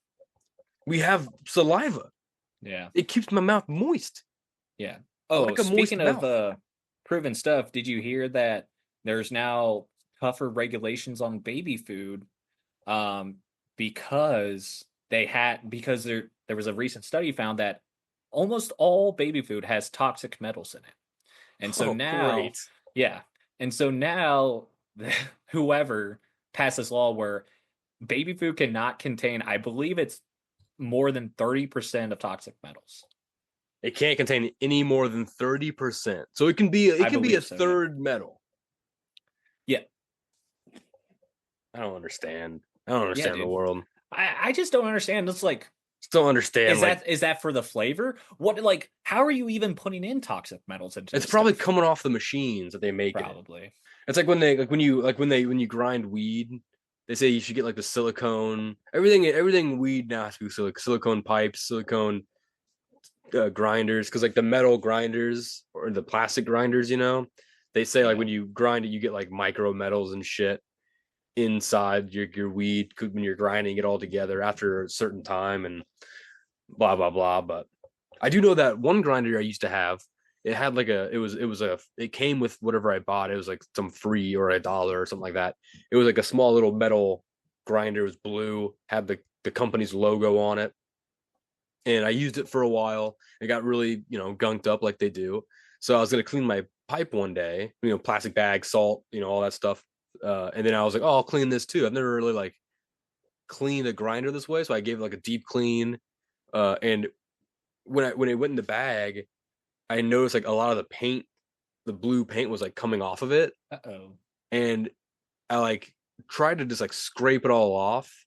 We have saliva. Yeah. It keeps my mouth moist. Yeah. I Oh, like a moist speaking of mouth. proven stuff, did you hear that there's now tougher regulations on baby food um because there was a recent study found that almost all baby food has toxic metals in it. And so Oh, now, great. yeah. And so now whoever passed this law where baby food cannot contain, I believe it's more than 30% of toxic metals. It can't contain any more than 30%. So it I can be a believe so, yeah. third metal. Yeah. I don't understand. I don't Yeah, understand the dude. world. I just don't understand. It's like, Still understand like is that for the flavor? What, like, how are you even putting in toxic metals into it's this probably stuff? coming off the machines that they make it. Probably. It's like when you grind weed, they say you should get like the silicone. Everything weed now has to be silicone pipes, silicone grinders, because like the metal grinders or the plastic grinders, they say like Yeah. when you grind it, you get like micro metals and shit inside your weed when you're grinding it all together after a certain time and blah blah blah. But I do know that one grinder I used to have, it had like it came with whatever I bought. It was like some free or $1 or something like that. It was like a small little metal grinder. It was blue, had the company's logo on it. And I used it for a while. It got really, gunked up like they do. So I was gonna clean my pipe one day, plastic bag, salt, all that stuff. And then I was like, oh, I'll clean this too. I've never really like cleaned a grinder this way, so I gave it like a deep clean. And when it went in the bag, I noticed like a lot of the paint, the blue paint was like coming off of it, Uh-oh. and I like tried to just like scrape it all off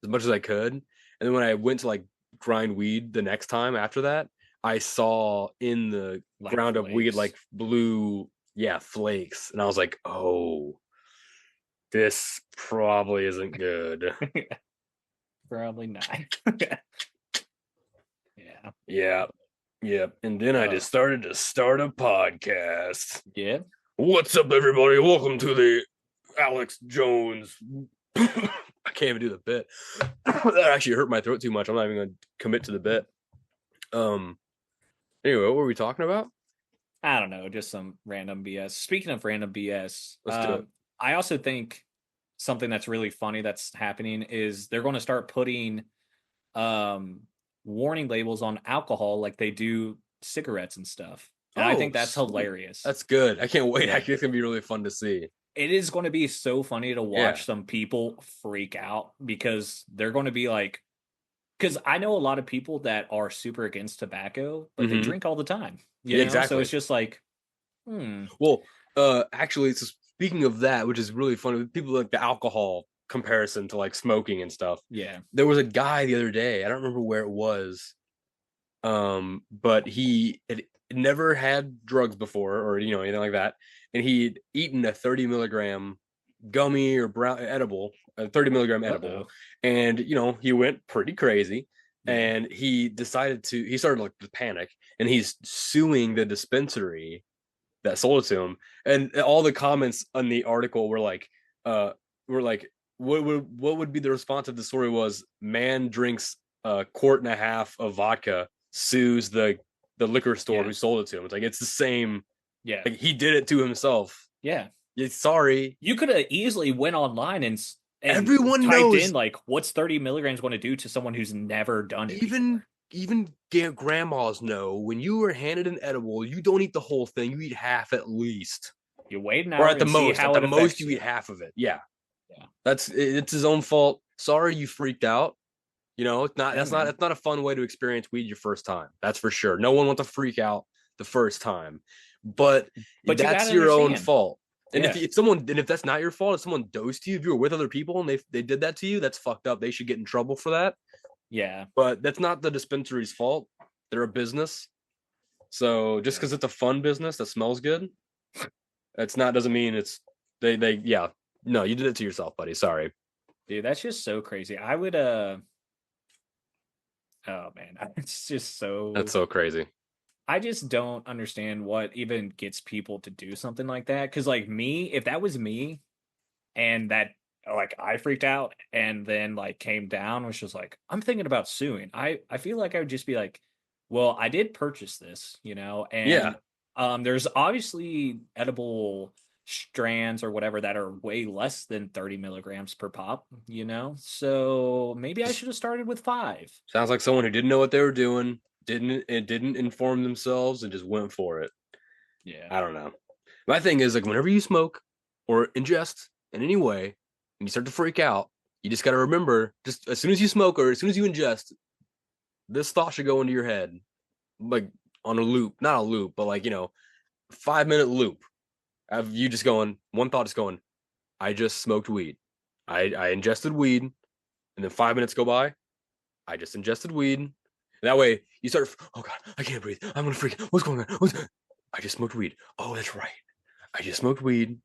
as much as I could. And then when I went to like grind weed the next time after that, I saw in the Like ground up weed flakes. like blue, yeah, flakes, and I was like, oh, this probably isn't good. Probably not. Yeah. Yeah, yeah. And then I Oh. just started to start a podcast. Yeah. What's up, everybody? Welcome to the Alex Jones. I can't even do the bit. That actually hurt my throat too much. I'm not even going to commit to the bit. Um. Anyway, what were we talking about? I don't know, just some random BS. Speaking of random BS, Let's do it. I also think something that's really funny that's happening is they're going to start putting um, warning labels on alcohol like they do cigarettes and stuff. And I Oh, think that's sweet. hilarious. That's good. I can't wait. Yeah. Actually, it's gonna be really fun to see. It is going to be so funny to Yeah. watch some people freak out because they're going to be like, because I know a lot of people that are super against tobacco, but they Mm-hmm. drink all the time, Yeah, So exactly. it's just like, hmm, Well, actually, so speaking of that, which is really funny, people like the alcohol comparison to like smoking and stuff. yeah, There was a guy the other day. I don't remember where it was. But he had never had drugs before or anything like that, and he'd eaten a 30 milligram gummy or brown edible, a 30 milligram uh edible, oh, and he went pretty crazy, yeah, and he started like to panic, and he's suing the dispensary that sold it to him, and all the comments on the article uh, were like, what would be the response if the story was man drinks a quart and a half of vodka, sues the liquor store yeah, who sold it to him. It's like it's the same. yeah, Like he did it to himself. yeah. Yeah, sorry. You could have easily went online and Everyone typed in knows. like, what's 30 milligrams going to do to someone who's never done it Even before? even grandmas know when you are handed an edible, you don't eat the whole thing. You eat half at least, You wait an or hour at the and see most. At how the it most, affects you you. eat half of it. Yeah, Yeah, it's his own fault. Sorry, you freaked out. It's not yeah, man. that's not a fun way to experience weed your first time. That's for sure. No one wants to freak out the first time, but But you got that's to your own understand. fault. And Yeah, if that's not your fault, if someone dosed you, if you were with other people and they did that to you, that's fucked up. They should get in trouble for that. yeah, But that's not the dispensary's fault. They're a business. So just yeah. because it's a fun business that smells good, that's not doesn't mean it's they yeah. No, you did it to yourself, buddy. Sorry. Dude, that's just so crazy. I would oh man, it's just That's so so crazy. I just don't understand what even gets people to do something like that. Because like me, if that was me, and that like I freaked out and then like came down, was just like I'm thinking about suing. I feel like I would just be like, well, I did purchase this, Yeah, and there's obviously edible strands or whatever that are way less than 30 milligrams per pop, so maybe I just should have started with 5. sounds like someone who didn't know what they were doing, didn't inform themselves, and just went for it. Yeah. I don't know. My thing is like whenever you smoke or ingest in any way, and you start to freak out, you just got to remember, just as soon as you smoke or as soon as you ingest, this thought should go into your head, like on a loop, not a loop, but like 5 minute loop of you just going, one thought is going, I just smoked weed. I ingested weed, and then 5 minutes go by. I just ingested weed. And that way you start, oh God, I can't breathe. I'm gonna freak. What's going on? I just smoked weed. Oh, that's right. I just smoked weed.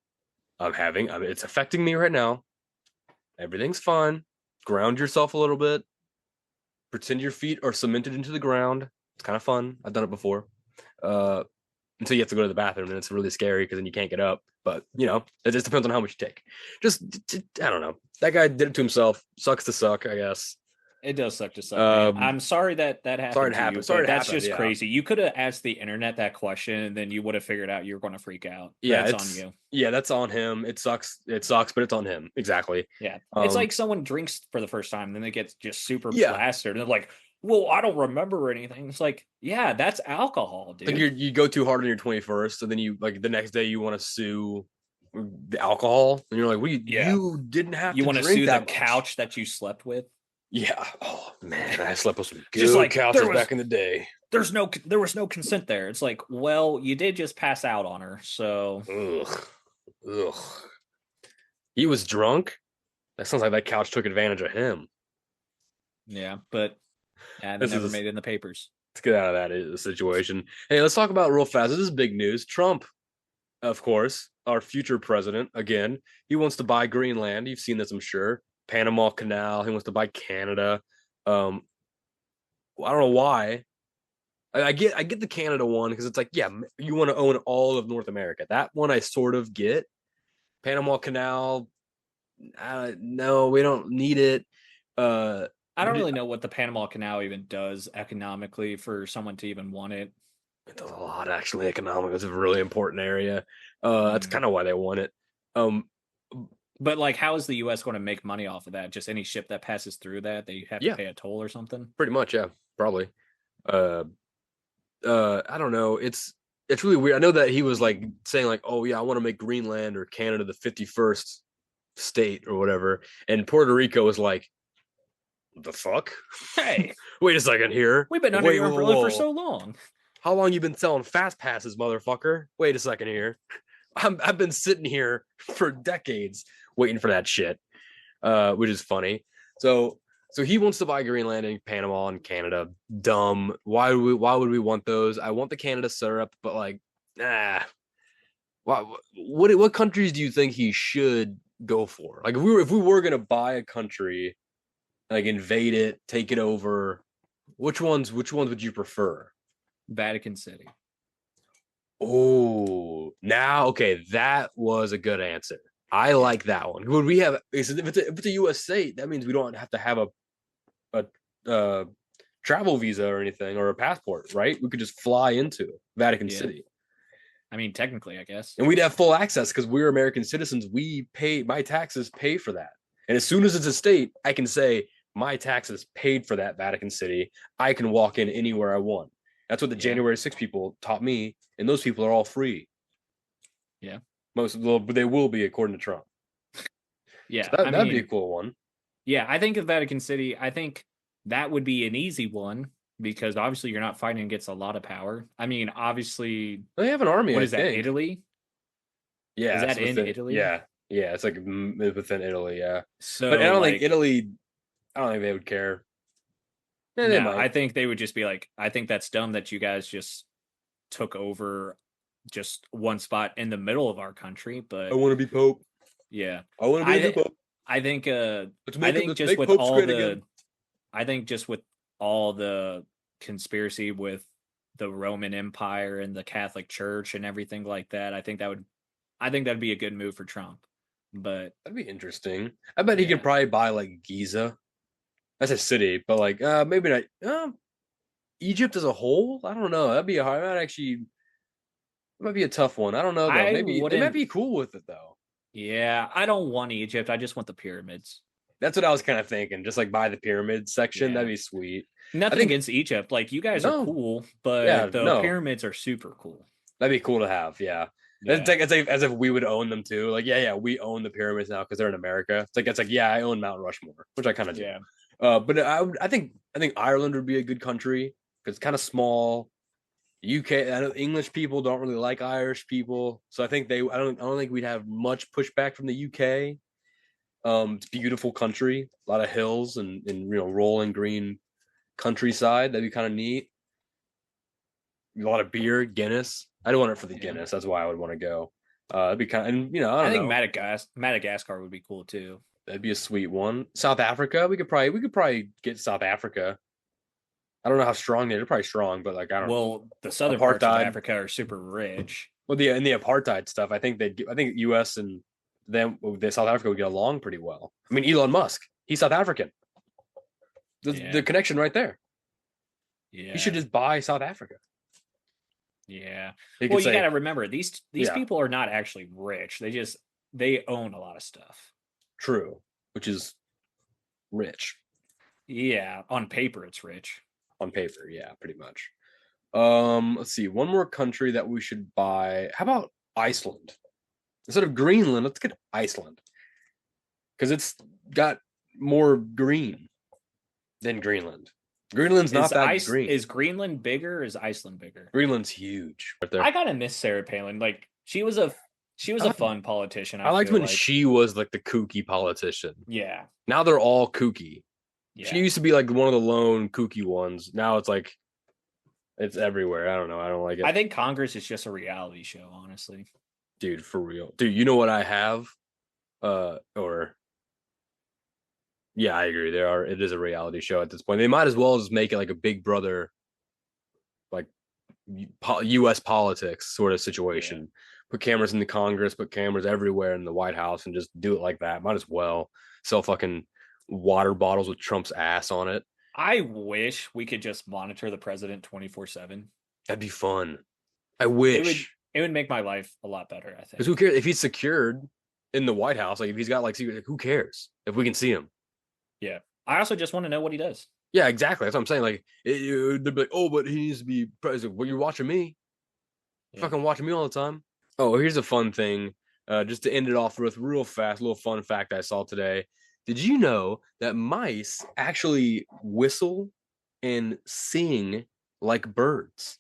It's affecting me right now. Everything's fine. Ground yourself a little bit. Pretend your feet are cemented into the ground. It's kind of fun. I've done it before. Uh, until you have to go to the bathroom, and it's really scary because then you can't get up. But it just depends on how much you take. Just I don't know. That guy did it to himself. Sucks to suck, I guess. It does suck to suck, man. Um, I'm sorry that that sorry happened it to you, happened. Sorry but it that's happened. just Yeah, crazy. You could have asked the internet that question, and then you would have figured out you were going to freak out. yeah. That's on It's you. yeah. That's on him. It sucks. It sucks, but it's on him. Exactly. Yeah. It's Um, like someone drinks for the first time, and then they get just super yeah. plastered, and they're like, well, I don't remember anything. It's like, yeah, that's alcohol, Like dude. you go too hard on your 21st, and then you like the next day you want to sue the alcohol, and you're like, "We Yeah. you didn't have You to want to drink sue the that much." couch that you slept with? Yeah. Oh man, I slept with some Just good like couches back in the day. there was no consent there. It's like, well, you did just pass out on her, so Ugh, ugh. He was drunk. That sounds like that couch took advantage of him. yeah, but yeah, that This never is made it in the papers. Let's get out of that situation. Hey, let's talk about real fast. This is big news. Trump, of course, our future president. Again, he wants to buy Greenland. You've seen this, I'm sure. Panama Canal. He wants to buy Canada. Um, I don't know why. I get the Canada one because it's like, yeah, you want to own all of North America. That one I sort of get. Panama Canal, no, we don't need it. I don't But really know what the Panama Canal even does economically for someone to even want it. it does a lot actually. Economic is a really important area. That's Mm. kind of why they want it. Um, But like, how is the U.S. going to make money off of that? Just any ship that passes through that, they have to yeah, pay a toll or something. pretty much, yeah, probably. Uh, I don't know. It's really weird. I know that he was like saying like, oh yeah, I want to make Greenland or Canada the 51st state or whatever, and Puerto Rico was like, the fuck? Hey, Wait a second here. we've been under Wait, your whoa, umbrella for whoa. so long. How long you been selling fast passes, motherfucker? Wait a second here. I've been sitting here for decades waiting for that shit, which is funny. So he wants to buy Greenland and Panama and Canada. Dumb. Why would we want those? I want the Canada syrup, but like, nah. What countries do you think he should go for? Like if we were gonna buy a country, like invade it, take it over, which ones would you prefer? Vatican City. Oh, now okay, that was a good answer. I like that one. Would we have if it's a U.S. state, that means we don't have to have a travel visa or anything or a passport, right? We could just fly into Vatican Yeah. City, I mean, technically, I guess. and we'd have full access because we're American citizens. We pay my taxes pay for that, and as soon as it's a state, I can say my taxes paid for that Vatican City. I can walk in anywhere I want. That's what the Yeah. January 6 people taught me, and those people are all free. Yeah. But they will be according to Trump. So Yeah. that'd be a cool one. Yeah, I think of Vatican City, I think that would be an easy one because obviously you're not fighting against a lot of power. I mean, obviously, They have an army, what I is that? think. Italy? Is Yeah, that it's in within. Italy? Yeah, yeah, it's like within Italy. Yeah, but I So, don't think like, Italy. I don't think they would care. Yeah, they no, I might. think they would just be like, I think that's dumb that you guys just took over just one spot in the middle of our country. I But want to be Pope. yeah, I want to be I the new th- Pope. I think Let's I make it. think Let's just make with popes all great again. the I think just with all the conspiracy with the Roman Empire and the Catholic Church and everything like that. I think that'd be a good move for Trump. But That'd be interesting. I bet he could yeah, probably buy like Giza. That's a city, but like maybe not. Egypt as a whole, I don't know. That'd be a hard. That actually might be a tough one. I don't know though. I Maybe they might wouldn't. be cool with it though. Yeah, I don't want Egypt. I just want the pyramids. That's what I was kind of thinking. Just like buy the pyramid section, that'd Yeah. be sweet. I Nothing think against Egypt. Like you guys are no, cool, yeah, but the no, pyramids are super cool. that'd be cool to have. Yeah, it's Yeah. like as if we would own them too. Like yeah, we own the pyramids now because they're in America. It's like yeah, I own Mount Rushmore, which I kind of do. Yeah. But I think Ireland would be a good country because it's kind of small. UK, I know English people don't really like Irish people, so I think I don't think we'd have much pushback from the UK. It's a beautiful country, a lot of hills and rolling green countryside. That'd be kind of neat. A lot of beer, Guinness. I'd want it for the Yeah. Guinness. That's why I would want to go. It'd be kind of, and I I don't think know. Madagascar would be cool too. That'd be a sweet one. South Africa, we could probably get South Africa. I don't know how strong they're probably strong, but like I don't know. Well, the southern parts of Apartheid. Africa are super rich. Well, the apartheid stuff, I think U.S. and them, the South Africa would get along pretty well. I mean, Elon Musk, he's South African. The Yeah. connection right there. He should Yeah. just buy South Africa. Yeah. He Well, could you say, got to remember these yeah, people are not actually rich. They own a lot of stuff. true, which is rich Yeah, on paper it's rich. on paper. Yeah, pretty much. Let's see, one more country that we should buy. How about Iceland instead of Greenland? Let's get Iceland because it's got more green than Greenland. Greenland's not that green. Is Greenland bigger or is Iceland bigger? Greenland's huge right there. I kind of miss Sarah Palin. Like she was I a like, fun politician, I I liked feel when like. she was like the kooky politician. Yeah. Now they're all kooky. She Yeah. used to be like one of the lone kooky ones. Now it's like it's everywhere. I don't know. I don't like it. I think Congress is just a reality show, honestly. Dude, for real. Dude, you know what I have? Or yeah, I agree. It is a reality show at this point. They might as well just make it like a Big Brother, like U.S. politics sort of Yeah. situation. Put cameras in the Congress, put cameras everywhere in the White House, and just do it like that. Might as well sell fucking water bottles with Trump's ass on it. I wish we could just monitor the president 24/7. That'd be fun. I It would wish. it would make my life a lot better, I Because who think. cares if he's secured in the White House? Like if he's got like secret, who cares if we can see him? Yeah. I also just want to know what he does. Yeah, exactly. That's what I'm saying. Like they'd be like, oh, but he needs to be president. Well, you're watching me. You're Yeah. fucking watching me all the time. Oh, here's a fun thing. Just to end it off with real fast, a little fun fact I saw today. Did you know that mice actually whistle and sing like birds?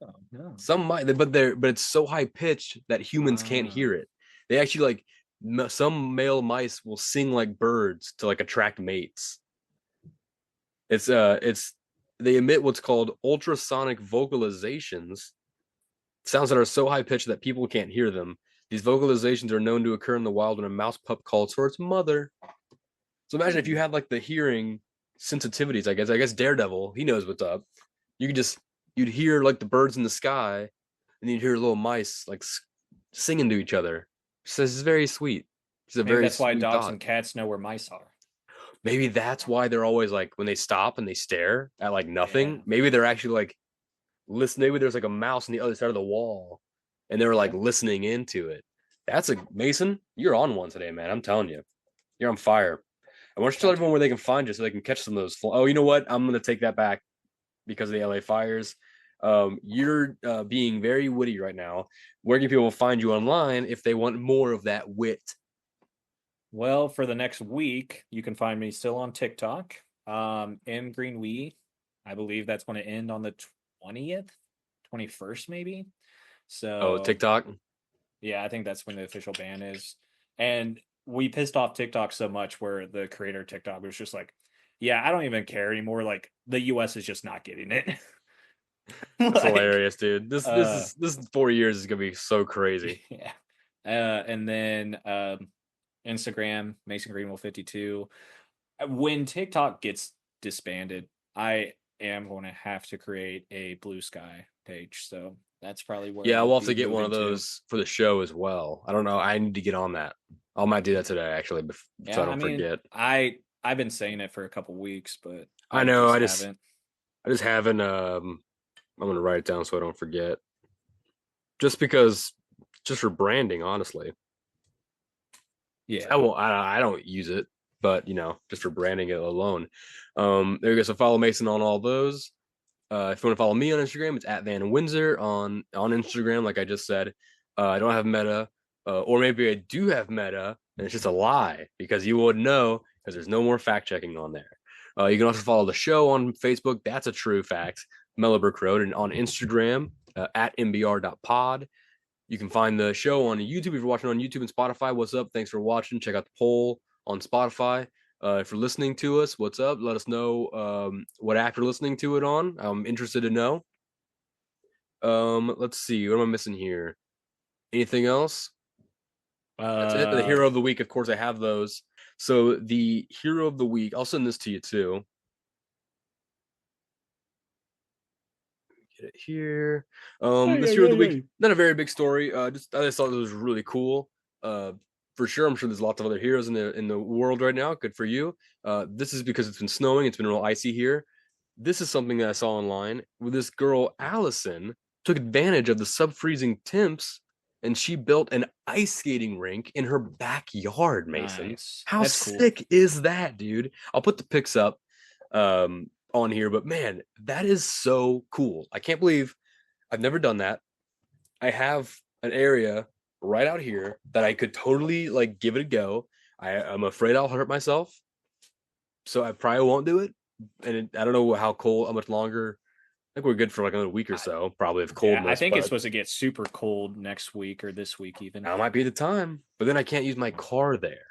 Oh, no. Some might, but it's so high pitched that humans can't Ah. hear it. They actually some male mice will sing like birds to like attract mates. It's they emit what's called ultrasonic vocalizations, sounds that are so high pitched that people can't hear them. These vocalizations are known to occur in the wild when a mouse pup calls for its mother. So imagine if you had like the hearing sensitivities. I guess Daredevil, he knows what's up. You could just you'd hear like the birds in the sky, and you'd hear little mice like singing to each other. So this is very sweet. It's a Maybe very that's why sweet dogs thought. and cats know where mice are. Maybe that's why they're always like when they stop and they stare at like Yeah. nothing. Maybe they're actually like listen. Maybe there's like a mouse on the other side of the wall, and they're like Yeah. listening into it. That's a Mason. You're on one today, man. I'm telling you, you're on fire. I want you to tell everyone where they can find you so they can catch some of those. Oh, you know what? I'm gonna take that back because of the LA fires. You're being very witty right now. Where can people find you online if they want more of that wit? Well, for the next week, you can find me still on TikTok. M Green Wee. I believe that's going to end on the 20th, 21st, maybe. Oh, So TikTok. yeah, I think that's when the official ban is. And we pissed off TikTok so much where the creator of TikTok was just like, yeah, I don't even care anymore. Like the US is just not getting it. That's Like, hilarious, dude. uh, This 4 years is gonna be so crazy. yeah. And then Instagram, Mason Greenwell 52. When TikTok gets disbanded, I am going to have to create a Blue Sky page. So that's probably where Yeah, I'll we'll have to be get one moving of to. those for the show as well. I don't know. I need to get on that. I might do that today actually, so Yeah, I I don't mean, forget. I've been saying it for a couple weeks, but I I know. just haven't. I just haven't. I'm gonna write it down so I don't forget. Just because, just for branding, honestly. I Yeah. won't. I don't use it, but just for branding it alone. There you go. So follow Mason on all those. If you want to follow me on Instagram, it's at Van Windsor on Instagram. Like I just said, I don't have Meta, or maybe I do have Meta, and it's just a lie because you would know because there's no more fact checking on there. You can also follow the show on Facebook. That's a true fact. Mellow Brick Road, and on Instagram at mbr.pod. You can find the show on YouTube if you're watching on YouTube and Spotify. What's up? Thanks for watching. Check out the poll on Spotify. If you're listening to us, what's up? Let us know what app you're listening to it on. I'm interested to know. Let's see. What am I missing here? Anything else? That's it. The Uh, hero of the week, of course, I have those. So the hero of the week, I'll send this to you too. Get it here. This hero of the week, not a very big story. Just I just thought it was really cool. Uh, for sure, I'm sure there's lots of other heroes in the world right now. Good for you. This is because it's been snowing. It's been real icy here. This is something that I saw online where this girl Allison took advantage of the sub-freezing temps and she built an ice skating rink in her backyard. Mason, Nice. how That's cool. sick is that, dude? I'll put the pics up. On here, but man, that is so cool. I can't believe I've never done that. I have an area right out here that I could totally like give it a go. I'm afraid I'll hurt myself, so I probably won't do it. I don't know how much longer. I think we're good for like another week or I, so, probably of yeah, I coldness, think it's but supposed to get super cold next week or this week even. now might be the time. But then I can't use my car there.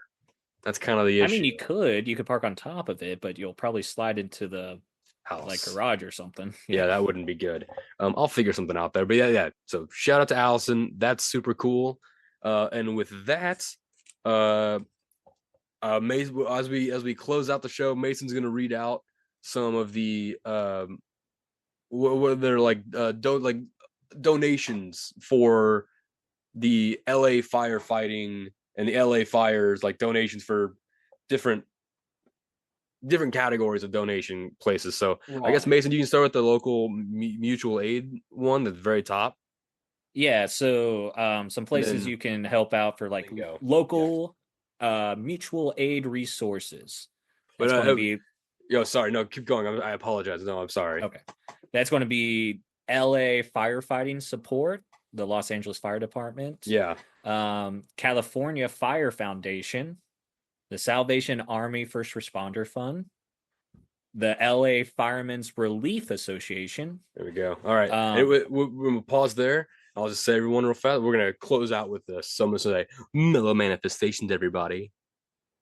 That's kind of the I mean, issue. you could park on top of it, but you'll probably slide into the like House. garage or something. Yeah, Yeah. that wouldn't be good. I'll figure something out there. But yeah. So shout out to Allison. That's super cool. And with that, uh, Mason, as we close out the show, Mason's gonna read out some of the what they're like donations for the LA firefighting and the LA fires, like donations for different categories of donation places. So I guess Right. Mason, you can start with the local mutual aid one at the very top, Yeah, so some and places then you can help out for like bingo. Yeah, local mutual aid resources. but That's going to be sorry, no, keep going. I apologize. No, I'm sorry. okay. That's going to be LA firefighting support, the Los Angeles Fire Department, Yeah, California Fire Foundation, the Salvation Army First Responder Fund, the LA Firemen's Relief Association. there we go. All right, and Um, we'll pause there. I'll just say everyone real fast. We're gonna close out with this. So I'm gonna say mellow manifestations, everybody,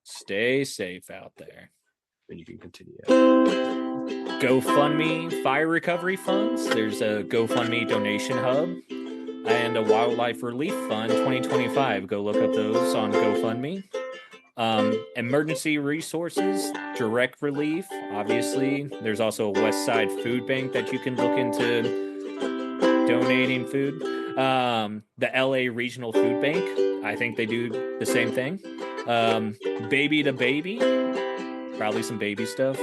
Stay safe out there. and you can continue. GoFundMe fire recovery funds. There's a GoFundMe donation hub and a wildlife relief fund 2025. Go look up those on GoFundMe. Emergency resources, direct relief. Obviously, there's also a West Side Food Bank that you can look into donating food. The LA Regional Food Bank. I think they do the same thing. Baby to Baby. Probably some baby stuff.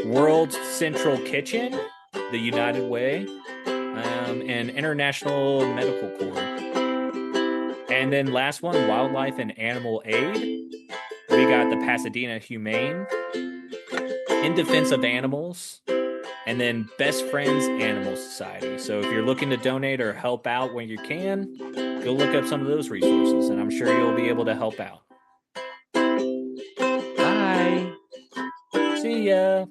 World Central Kitchen, the United Way, and International Medical Corps. And then last one, Wildlife and Animal Aid. We got the Pasadena Humane, In Defense of Animals, and then Best Friends Animal Society. So if you're looking to donate or help out when you can, go look up some of those resources, and I'm sure you'll be able to help out. Bye. See ya.